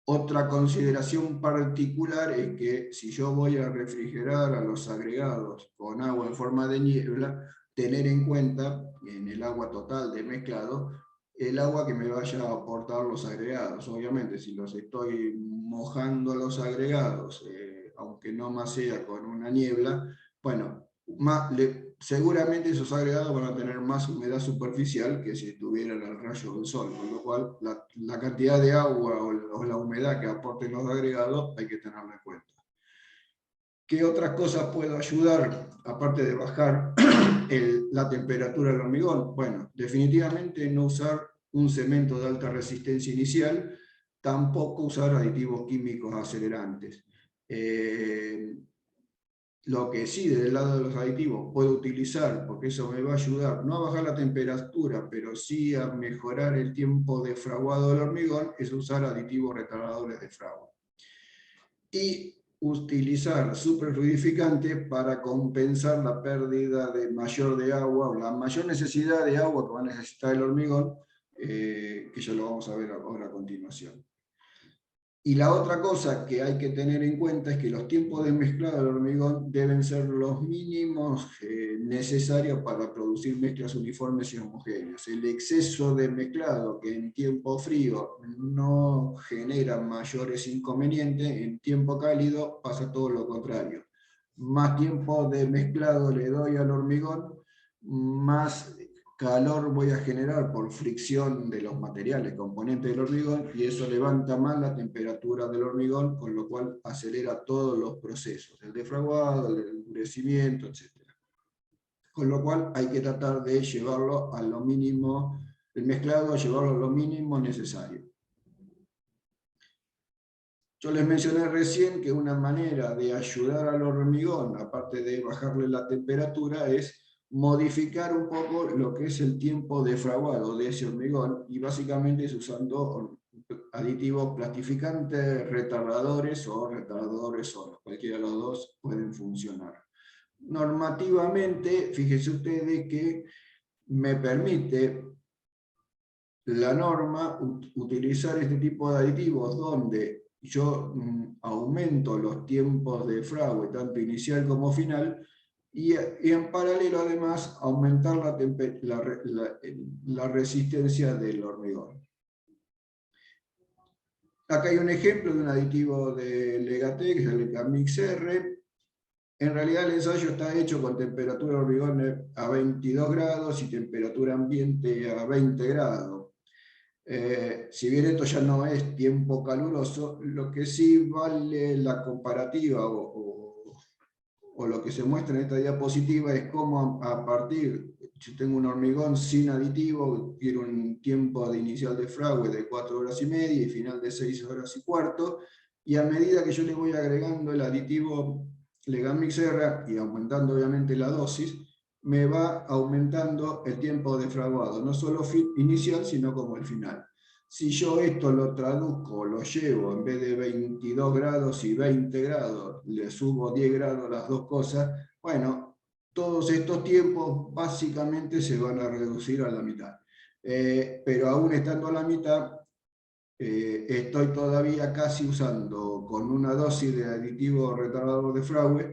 Otra consideración particular es que si yo voy a refrigerar a los agregados con agua en forma de niebla, tener en cuenta en el agua total de mezclado, el agua que me vaya a aportar los agregados. Obviamente, si los estoy mojando los agregados, aunque no más sea con una niebla, bueno, seguramente esos agregados van a tener más humedad superficial que si estuvieran al rayo del sol, con lo cual la cantidad de agua o la humedad que aporten los agregados hay que tenerlo en cuenta. ¿Qué otras cosas puedo ayudar, aparte de bajar la temperatura del hormigón? Bueno, definitivamente no usar un cemento de alta resistencia inicial, tampoco usar aditivos químicos acelerantes. Lo que sí, desde el lado de los aditivos, puedo utilizar, porque eso me va a ayudar, no a bajar la temperatura, pero sí a mejorar el tiempo de fraguado del hormigón, es usar aditivos retardadores de fragua. Y utilizar superfluidificante para compensar la pérdida mayor de agua, o la mayor necesidad de agua que va a necesitar el hormigón, que ya lo vamos a ver ahora a continuación. Y la otra cosa que hay que tener en cuenta es que los tiempos de mezclado del hormigón deben ser los mínimos necesarios para producir mezclas uniformes y homogéneas. El exceso de mezclado, que en tiempo frío no genera mayores inconvenientes, en tiempo cálido pasa todo lo contrario. Más tiempo de mezclado le doy al hormigón, más calor voy a generar por fricción de los materiales, componentes del hormigón, y eso levanta más la temperatura del hormigón, con lo cual acelera todos los procesos, el defraguado, el endurecimiento, etc. Con lo cual hay que tratar de llevarlo a lo mínimo, el mezclado, llevarlo a lo mínimo necesario. Yo les mencioné recién que una manera de ayudar al hormigón, aparte de bajarle la temperatura, es modificar un poco lo que es el tiempo de fraguado de ese hormigón, y básicamente es usando aditivos plastificantes, retardadores o retardadores solos. Cualquiera de los dos pueden funcionar. Normativamente, fíjense ustedes que me permite la norma utilizar este tipo de aditivos donde yo aumento los tiempos de fragua, tanto inicial como final, y en paralelo además aumentar la resistencia del hormigón. Acá hay un ejemplo de un aditivo de Legatec, que es el Legamix R. En realidad el ensayo está hecho con temperatura de hormigón a 22 grados y temperatura ambiente a 20 grados. Si bien esto ya no es tiempo caluroso, lo que sí vale la comparativa o lo que se muestra en esta diapositiva es cómo a partir, yo tengo un hormigón sin aditivo, quiero un tiempo de inicial de fragua de 4 horas y media y final de 6 horas y cuarto, y a medida que yo le voy agregando el aditivo Legamix R y aumentando obviamente la dosis, me va aumentando el tiempo de fraguado, no solo inicial, sino como el final. Si yo esto lo traduzco, lo llevo, en vez de 22 grados y 20 grados, le subo 10 grados las dos cosas, bueno, todos estos tiempos básicamente se van a reducir a la mitad. Pero aún estando a la mitad, estoy todavía casi usando con una dosis de aditivo retardador de fragua,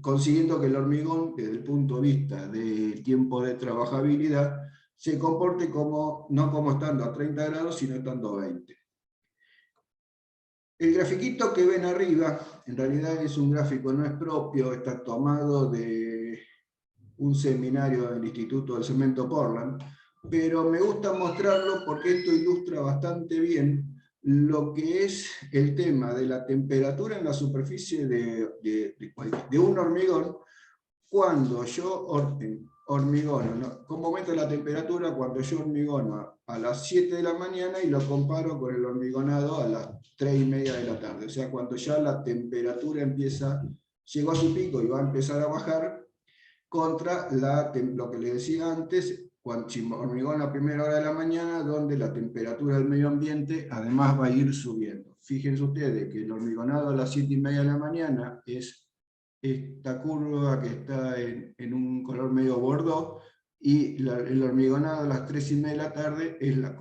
consiguiendo que el hormigón, desde el punto de vista del tiempo de trabajabilidad, se comporte no como estando a 30 grados, sino estando a 20. El grafiquito que ven arriba, en realidad es un gráfico, no es propio, está tomado de un seminario del Instituto del Cemento Portland, pero me gusta mostrarlo porque esto ilustra bastante bien lo que es el tema de la temperatura en la superficie de un hormigón cuando yo hormigono, ¿no? ¿Cómo aumenta la temperatura cuando yo hormigono a las 7 de la mañana y lo comparo con el hormigonado a las 3:30 de la tarde? O sea, cuando ya la temperatura llegó a su pico y va a empezar a bajar, contra lo que les decía antes, cuando hormigón a primera hora de la mañana, donde la temperatura del medio ambiente además va a ir subiendo. Fíjense ustedes que el hormigonado a las 7:30 de la mañana es esta curva que está en un color medio bordeaux, y el hormigonado a las 3:30 de la tarde es la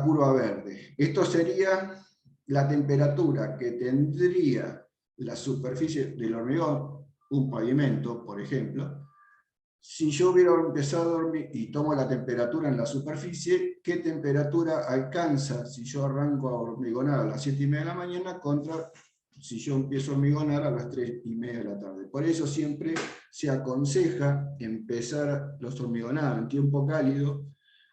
curva verde. Esto sería la temperatura que tendría la superficie del hormigón, un pavimento, por ejemplo, si yo hubiera empezado a dormir y tomo la temperatura en la superficie, ¿qué temperatura alcanza si yo arranco a hormigonar a las 7:30 de la mañana contra si yo empiezo a hormigonar a las 3:30 de la tarde? Por eso siempre se aconseja empezar los hormigonados en tiempo cálido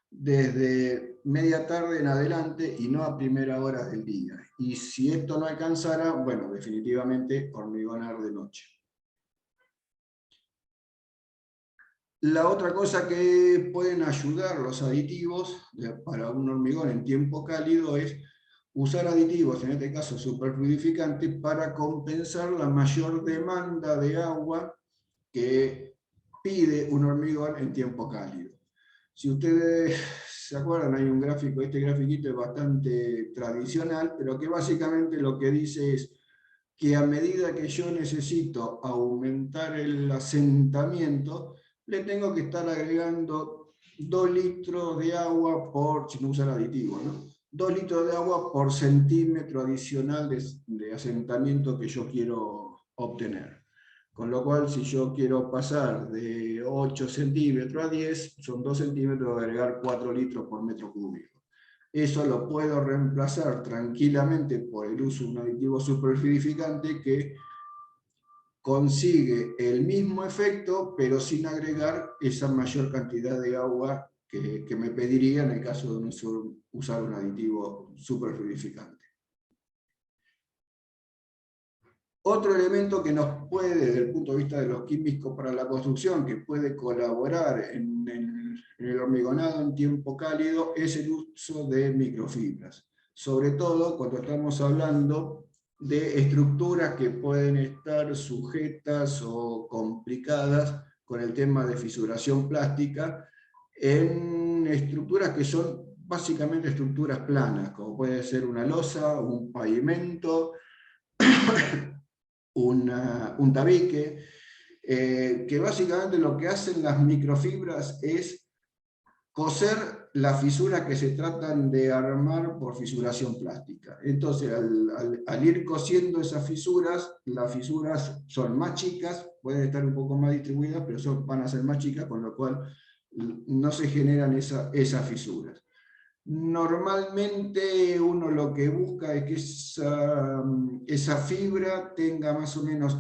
desde media tarde en adelante y no a primera hora del día. Y si esto no alcanzara, bueno, definitivamente hormigonar de noche. La otra cosa que pueden ayudar los aditivos para un hormigón en tiempo cálido es usar aditivos, en este caso superfluidificantes, para compensar la mayor demanda de agua que pide un hormigón en tiempo cálido. Si ustedes se acuerdan, hay un gráfico, este grafiquito es bastante tradicional, pero que básicamente lo que dice es que a medida que yo necesito aumentar el asentamiento, le tengo que estar agregando 2 litros de agua si no usar aditivos, ¿no? 2 litros de agua por centímetro adicional de asentamiento que yo quiero obtener. Con lo cual, si yo quiero pasar de 8 centímetros a 10, son 2 centímetros de agregar 4 litros por metro cúbico. Eso lo puedo reemplazar tranquilamente por el uso de un aditivo superfluidificante que consigue el mismo efecto, pero sin agregar esa mayor cantidad de agua que me pediría en el caso de usar un aditivo superfluidificante. Otro elemento que nos puede, desde el punto de vista de los químicos para la construcción, que puede colaborar en el hormigonado en tiempo cálido, es el uso de microfibras. Sobre todo cuando estamos hablando de estructuras que pueden estar sujetas o complicadas con el tema de fisuración plástica, en estructuras que son básicamente estructuras planas, como puede ser una losa, un pavimento, un tabique, que básicamente lo que hacen las microfibras es coser las fisuras que se tratan de armar por fisuración plástica. Entonces, al ir cosiendo esas fisuras, las fisuras son más chicas, pueden estar un poco más distribuidas, pero van a ser más chicas, con lo cual no se generan esas fisuras. Normalmente uno lo que busca es que esa fibra tenga más o menos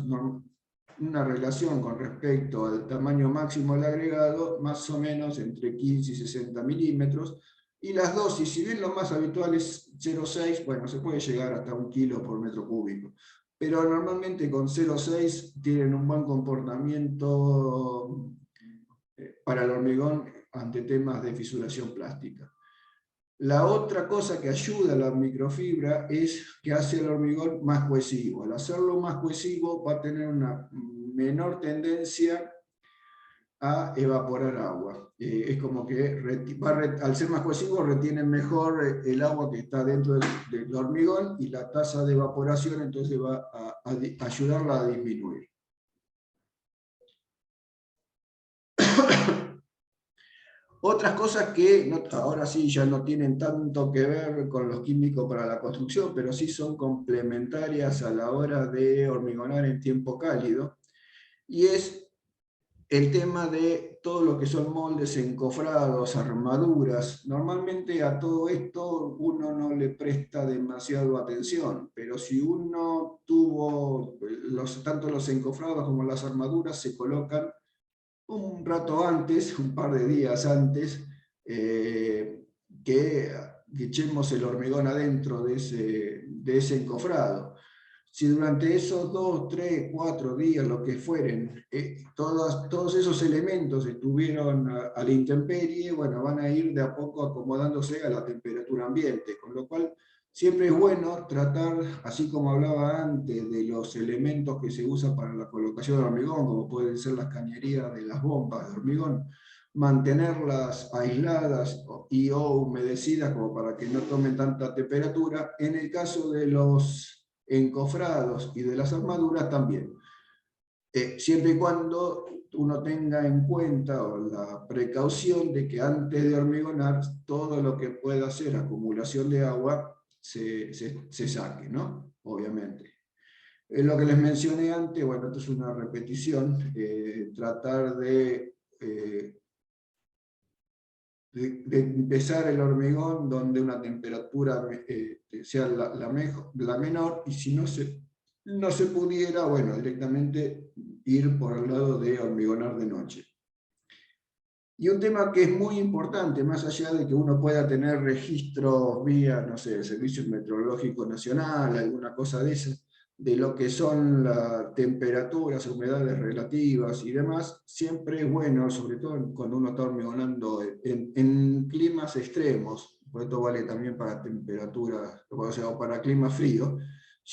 una relación con respecto al tamaño máximo del agregado, más o menos entre 15 y 60 milímetros, y las dosis, si bien lo más habitual es 0,6, bueno, se puede llegar hasta 1 kilo por metro cúbico, pero normalmente con 0,6 tienen un buen comportamiento para el hormigón ante temas de fisuración plástica. La otra cosa que ayuda a la microfibra es que hace el hormigón más cohesivo. Al hacerlo más cohesivo va a tener una menor tendencia a evaporar agua. Es como que al ser más cohesivo retiene mejor el agua que está dentro del hormigón, y la tasa de evaporación entonces va a ayudarla a disminuir. Otras cosas que ahora sí ya no tienen tanto que ver con los químicos para la construcción, pero sí son complementarias a la hora de hormigonar en tiempo cálido, y es el tema de todo lo que son moldes, encofrados, armaduras. Normalmente a todo esto uno no le presta demasiado atención, pero si uno tuvo, tanto los encofrados como las armaduras se colocan un rato antes, un par de días antes, que echemos el hormigón adentro de ese encofrado. Si durante esos 2, 3, 4 días, lo que fueren, todos esos elementos estuvieron a la intemperie, bueno, van a ir de a poco acomodándose a la temperatura ambiente, con lo cual siempre es bueno tratar, así como hablaba antes, de los elementos que se usan para la colocación de hormigón, como pueden ser las cañerías de las bombas de hormigón, mantenerlas aisladas y o humedecidas como para que no tomen tanta temperatura. En el caso de los encofrados y de las armaduras también. Siempre y cuando uno tenga en cuenta o la precaución de que antes de hormigonar todo lo que pueda ser acumulación de agua se saque, ¿no? Obviamente. Lo que les mencioné antes, bueno, esto es una repetición, tratar de empezar el hormigón donde una temperatura sea la menor, y si no se pudiera, bueno, directamente ir por el lado de hormigonar de noche. Y un tema que es muy importante, más allá de que uno pueda tener registros vía, no sé, el Servicio Meteorológico Nacional, alguna cosa de esas, de lo que son las temperaturas, humedades relativas y demás, siempre es bueno, sobre todo cuando uno está hormigonando en climas extremos, por esto vale también para temperaturas, o sea, o para clima frío,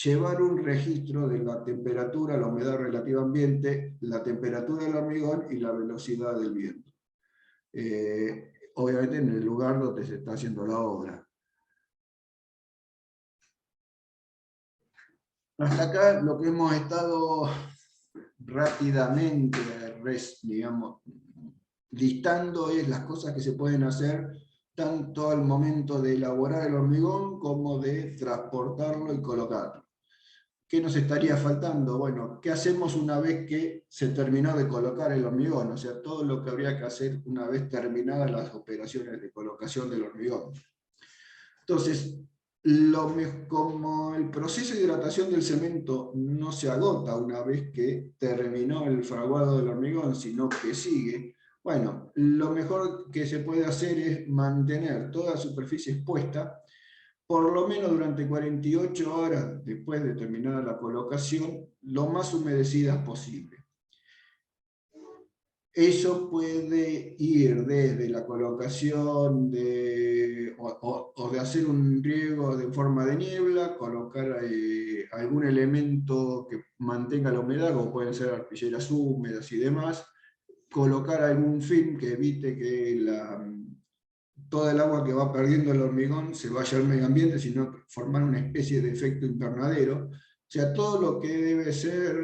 llevar un registro de la temperatura, la humedad relativa ambiente, la temperatura del hormigón y la velocidad del viento. Obviamente en el lugar donde se está haciendo la obra. Hasta acá lo que hemos estado rápidamente, digamos, listando es las cosas que se pueden hacer tanto al momento de elaborar el hormigón como de transportarlo y colocarlo. ¿Qué nos estaría faltando? Bueno, ¿qué hacemos una vez que se terminó de colocar el hormigón? O sea, todo lo que habría que hacer una vez terminadas las operaciones de colocación del hormigón. Entonces, como el proceso de hidratación del cemento no se agota una vez que terminó el fraguado del hormigón, sino que sigue, bueno, lo mejor que se puede hacer es mantener toda la superficie expuesta, por lo menos durante 48 horas después de terminada la colocación, lo más humedecidas posible. Eso puede ir desde la colocación o de hacer un riego de forma de niebla, colocar algún elemento que mantenga la humedad, como pueden ser arpilleras húmedas y demás, colocar algún film que evite que toda el agua que va perdiendo el hormigón se vaya al medio ambiente, sino formar una especie de efecto invernadero. O sea, todo lo que debe ser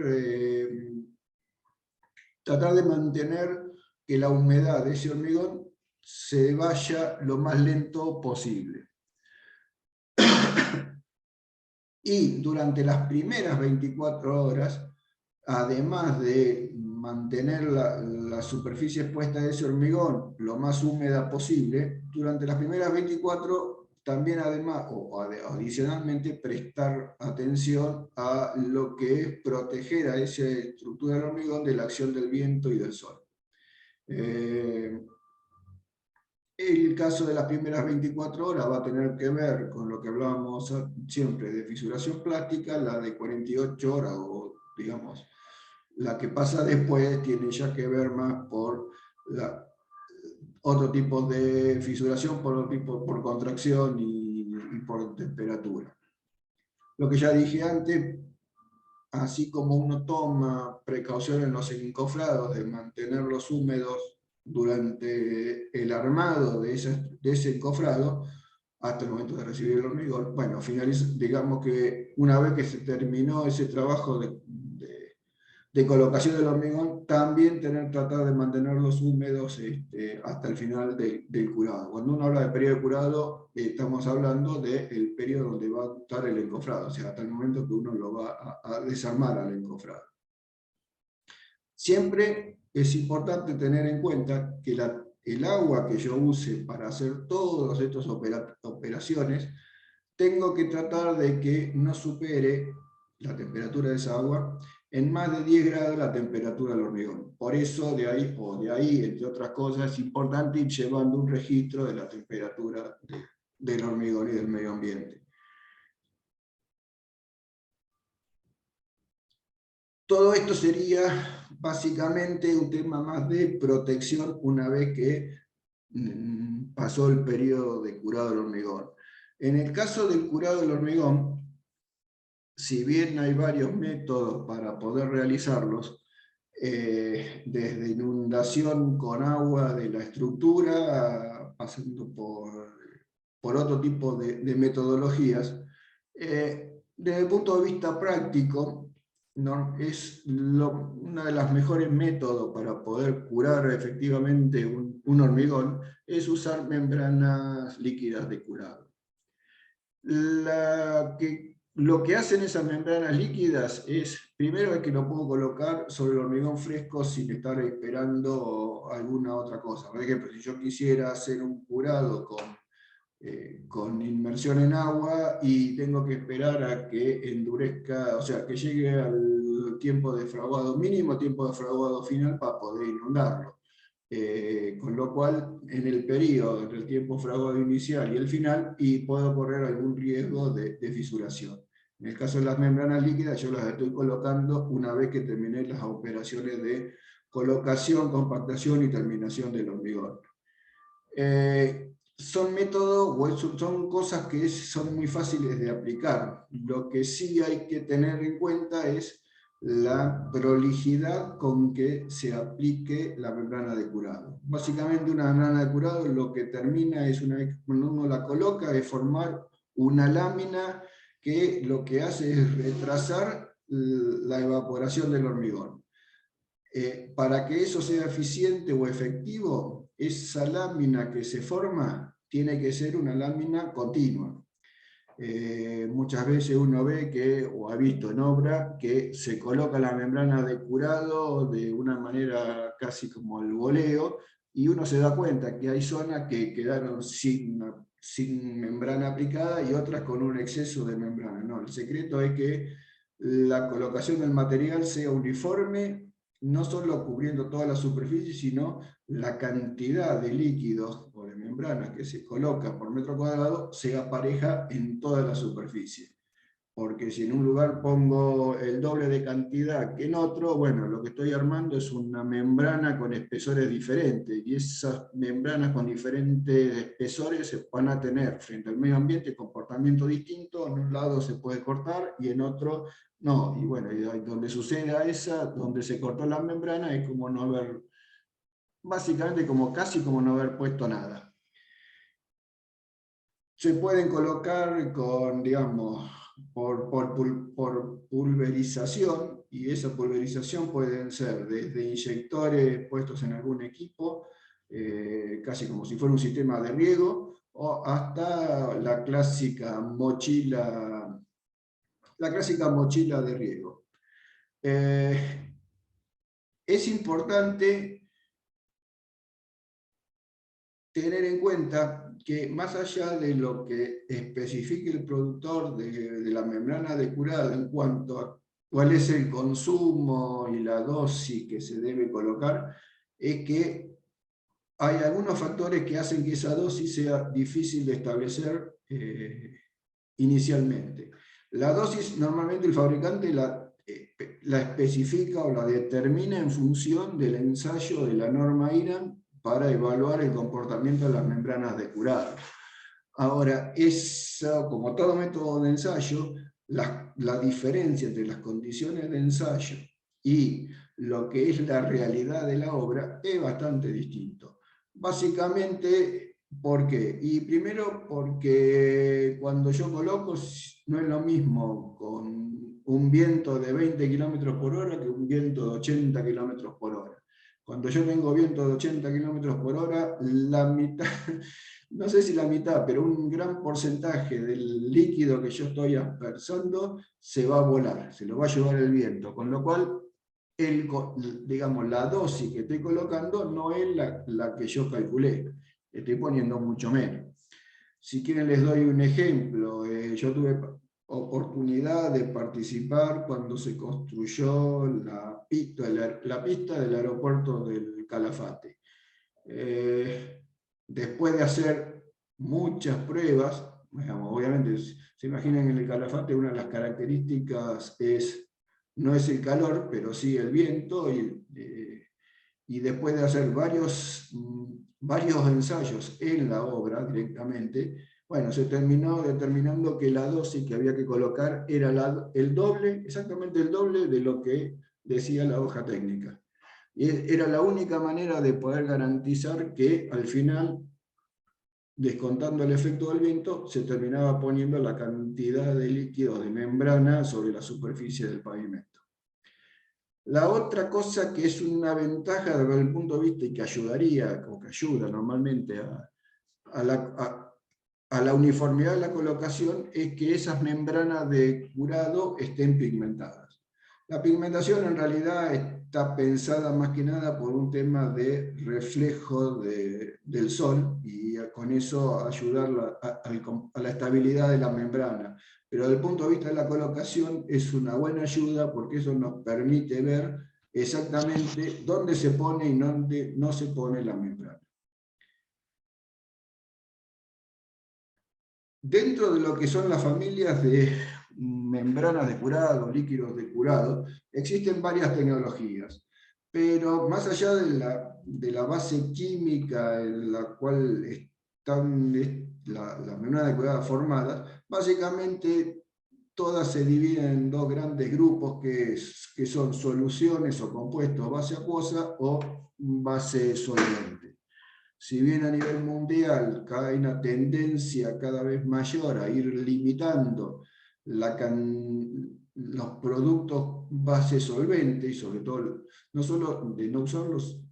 tratar de mantener que la humedad de ese hormigón se vaya lo más lento posible. Y durante las primeras 24 horas, además de mantener la superficie expuesta de ese hormigón lo más húmeda posible, durante las primeras 24 también además, o adicionalmente, prestar atención a lo que es proteger a esa estructura del hormigón de la acción del viento y del sol. El caso de las primeras 24 horas va a tener que ver con lo que hablábamos siempre de fisuración plástica, la de 48 horas, o digamos, la que pasa después tiene ya que ver más por otro tipo de fisuración, por contracción y por temperatura. Lo que ya dije antes, así como uno toma precaución en los encofrados de mantenerlos húmedos durante el armado de ese encofrado, hasta el momento de recibir el hormigón, bueno, digamos que una vez que se terminó ese trabajo de colocación del hormigón, también tratar de mantenerlos húmedos hasta el final del curado. Cuando uno habla de periodo de curado, estamos hablando del periodo donde va a estar el encofrado, o sea, hasta el momento que uno lo va a desarmar al encofrado. Siempre es importante tener en cuenta que el agua que yo use para hacer todas estas operaciones, tengo que tratar de que no supere la temperatura de esa agua en más de 10 grados la temperatura del hormigón. Por eso, de ahí, entre otras cosas, es importante ir llevando un registro de la temperatura del hormigón y del medio ambiente. Todo esto sería básicamente un tema más de protección una vez que pasó el periodo de curado del hormigón. En el caso del curado del hormigón, si bien hay varios métodos para poder realizarlos, desde inundación con agua de la estructura, pasando por otro tipo de metodologías, desde el punto de vista práctico, ¿no? Es uno de los mejores métodos para poder curar efectivamente un hormigón, es usar membranas líquidas de curado. Lo que hacen esas membranas líquidas es, primero, que lo puedo colocar sobre el hormigón fresco sin estar esperando alguna otra cosa. Por ejemplo, si yo quisiera hacer un curado con inmersión en agua y tengo que esperar a que endurezca, o sea, que llegue al tiempo de fraguado mínimo, tiempo de fraguado final para poder inundarlo. Con lo cual, en el periodo entre el tiempo fraguado inicial y el final, puedo correr algún riesgo de fisuración. En el caso de las membranas líquidas, yo las estoy colocando una vez que terminé las operaciones de colocación, compactación y terminación del hormigón. Son métodos, son cosas que son muy fáciles de aplicar. Lo que sí hay que tener en cuenta es la prolijidad con que se aplique la membrana de curado. Básicamente una membrana de curado lo que termina es, una vez que uno la coloca, es formar una lámina que lo que hace es retrasar la evaporación del hormigón. Para que eso sea eficiente o efectivo, esa lámina que se forma tiene que ser una lámina continua. Muchas veces uno ve o ha visto en obra, que se coloca la membrana de curado de una manera casi como al voleo, y uno se da cuenta que hay zonas que quedaron sin membrana aplicada y otras con un exceso de membrana. No, el secreto es que la colocación del material sea uniforme, no solo cubriendo toda la superficie, sino la cantidad de líquidos o de membranas que se coloca por metro cuadrado sea pareja en toda la superficie. Porque si en un lugar pongo el doble de cantidad que en otro, bueno, lo que estoy armando es una membrana con espesores diferentes, y esas membranas con diferentes espesores van a tener frente al medio ambiente comportamiento distinto. En un lado se puede cortar y en otro no, y bueno, y donde suceda donde se cortó la membrana, es como no haber, básicamente casi como no haber puesto nada. Se pueden colocar con, digamos, por pulverización, y esa pulverización pueden ser desde inyectores puestos en algún equipo, casi como si fuera un sistema de riego, o hasta la clásica mochila de riego. Es importante tener en cuenta que, más allá de lo que especifique el productor de la membrana de curado en cuanto a cuál es el consumo y la dosis que se debe colocar, es que hay algunos factores que hacen que esa dosis sea difícil de establecer inicialmente. La dosis normalmente el fabricante la especifica o la determina en función del ensayo de la norma IRAM para evaluar el comportamiento de las membranas de curado. Ahora, eso, como todo método de ensayo, la diferencia entre las condiciones de ensayo y lo que es la realidad de la obra es bastante distinto. Básicamente, ¿por qué? Y primero porque cuando yo coloco, no es lo mismo con un viento de 20 km por hora que un viento de 80 km por hora. Cuando yo tengo viento de 80 km por hora, la mitad, no sé si la mitad, pero un gran porcentaje del líquido que yo estoy aspersando se va a volar, se lo va a llevar el viento, con lo cual digamos, la dosis que estoy colocando no es la que yo calculé, estoy poniendo mucho menos. Si quieren les doy un ejemplo. Yo tuve oportunidad de participar cuando se construyó la pista del aeropuerto del Calafate. Después de hacer muchas pruebas, digamos, obviamente, se imaginan en el Calafate una de las características no es el calor, pero sí el viento, y después de hacer varios ensayos en la obra directamente, bueno, se terminó determinando que la dosis que había que colocar era el doble, exactamente el doble de lo que decía la hoja técnica. Y era la única manera de poder garantizar que al final, descontando el efecto del viento, se terminaba poniendo la cantidad de líquido de membrana sobre la superficie del pavimento. La otra cosa que es una ventaja desde el punto de vista y que ayudaría, o que ayuda normalmente a la uniformidad de la colocación, es que esas membranas de curado estén pigmentadas. La pigmentación en realidad está pensada más que nada por un tema de reflejo del sol, y con eso ayudar a la estabilidad de la membrana. Pero desde el punto de vista de la colocación es una buena ayuda, porque eso nos permite ver exactamente dónde se pone y dónde no se pone la membrana. Dentro de lo que son las familias de membranas de curado, líquidos de curado, existen varias tecnologías, pero más allá de la base química en la cual están las membranas de curado formadas, básicamente todas se dividen en dos grandes grupos que son soluciones o compuestos base acuosa o base solvente. Si bien a nivel mundial hay una tendencia cada vez mayor a ir limitando los productos base solvente, y sobre todo, no solo de no usarlos,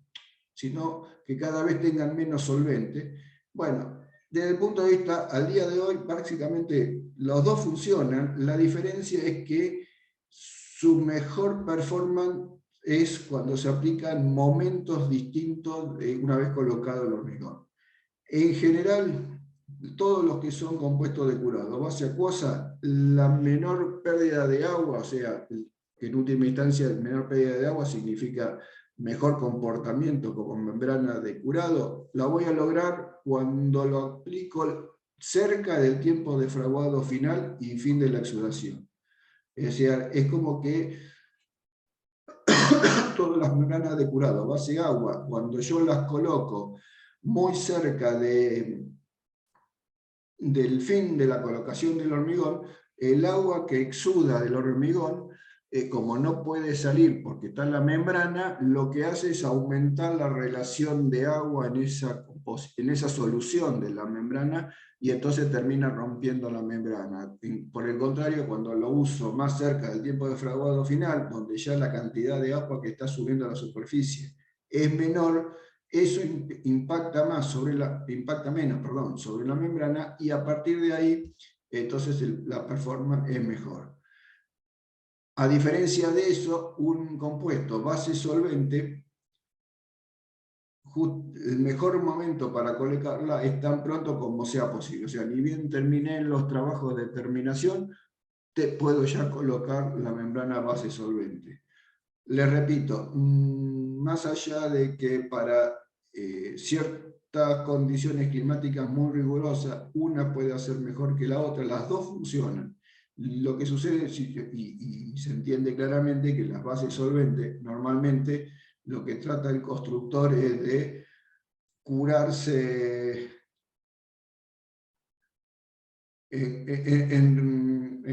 sino que cada vez tengan menos solvente, bueno, desde el punto de vista, al día de hoy, básicamente los dos funcionan. La diferencia es que su mejor performance es cuando se aplica en momentos distintos una vez colocado el hormigón. En general, todos los que son compuestos de curado base acuosa, la menor pérdida de agua, o sea, en última instancia, menor pérdida de agua significa mejor comportamiento como membrana de curado, la voy a lograr cuando lo aplico cerca del tiempo de fraguado final y fin de la exudación. Es decir, es como que todas las membranas de curado base agua, cuando yo las coloco muy cerca del fin de la colocación del hormigón, el agua que exuda del hormigón, como no puede salir porque está en la membrana, lo que hace es aumentar la relación de agua en esa solución de la membrana, y entonces termina rompiendo la membrana. Por el contrario, cuando lo uso más cerca del tiempo de fraguado final, donde ya la cantidad de agua que está subiendo a la superficie es menor, eso impacta menos sobre la membrana, y a partir de ahí, entonces la performance es mejor. A diferencia de eso, un compuesto base solvente, el mejor momento para colocarla es tan pronto como sea posible. O sea, ni bien terminé los trabajos de terminación, puedo ya colocar la membrana base solvente. Les repito, más allá de que para ciertas condiciones climáticas muy rigurosas, una puede ser mejor que la otra, las dos funcionan. Lo que sucede, y se entiende claramente, que las bases solventes, normalmente lo que trata el constructor es de curarse en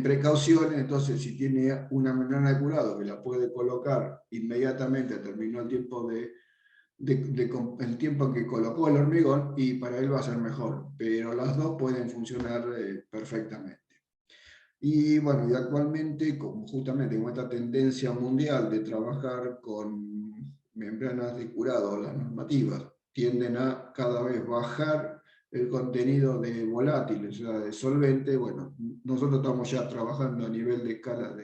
precauciones. Entonces, si tiene una membrana de curado que la puede colocar inmediatamente, terminó el tiempo el tiempo en que colocó el hormigón, y para él va a ser mejor, pero las dos pueden funcionar perfectamente. Y bueno, y actualmente, justamente con esta tendencia mundial de trabajar con membranas de curado, las normativas tienden a cada vez bajar el contenido de volátiles, o sea, de solvente. Bueno, nosotros estamos ya trabajando a nivel de escala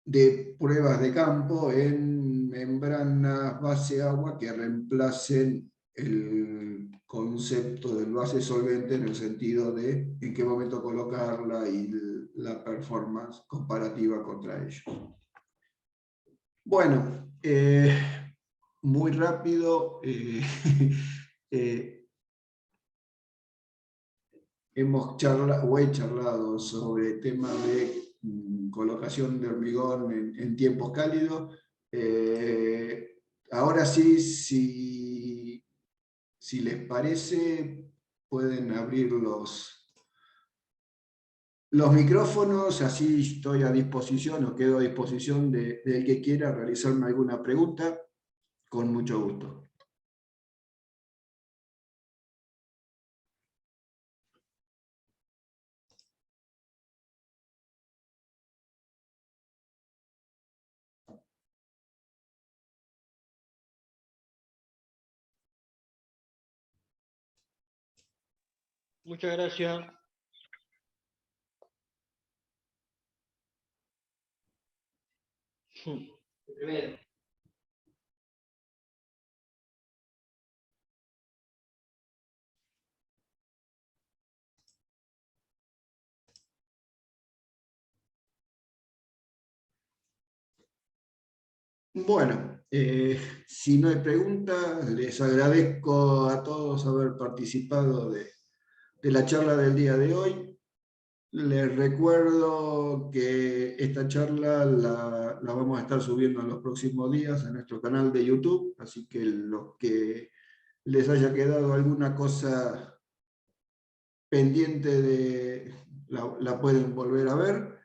de pruebas de campo en membranas base agua que reemplacen el concepto del base solvente en el sentido de en qué momento colocarla y la performance comparativa contra ellos. Bueno, muy rápido. Hemos charlado, o he charlado sobre temas de colocación de hormigón en tiempos cálidos. Ahora sí, si les parece, pueden abrir los micrófonos, así estoy a disposición o quedo a disposición del que quiera realizarme alguna pregunta, con mucho gusto. Muchas gracias. Primero. Bueno, si no hay preguntas, les agradezco a todos haber participado de la charla del día de hoy. Les recuerdo que esta charla la vamos a estar subiendo en los próximos días a nuestro canal de YouTube, así que los que les haya quedado alguna cosa pendiente la pueden volver a ver.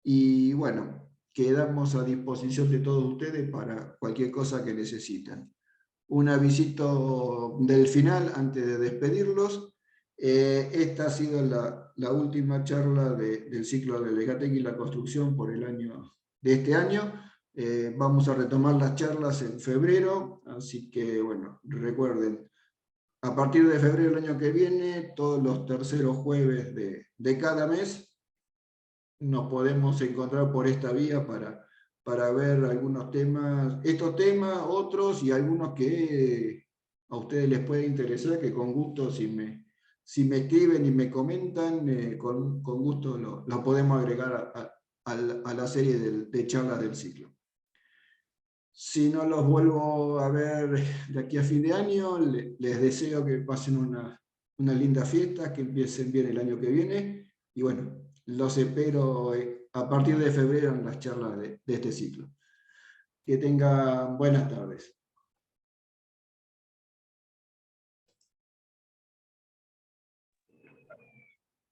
Y bueno, quedamos a disposición de todos ustedes para cualquier cosa que necesiten. Un avisito del final antes de despedirlos. Esta ha sido la última charla del ciclo de Legatec y la construcción por el año de este año. Vamos a retomar las charlas en febrero, así que bueno, recuerden, a partir de febrero del año que viene, todos los terceros jueves de cada mes, nos podemos encontrar por esta vía para ver algunos temas, estos temas, otros y algunos que a ustedes les puede interesar, que con gusto si me escriben y me comentan, con gusto lo podemos agregar a la serie de charlas del ciclo. Si no los vuelvo a ver de aquí a fin de año, les deseo que pasen una linda fiesta, que empiecen bien el año que viene, y bueno, los espero a partir de febrero en las charlas de este ciclo. Que tengan buenas tardes.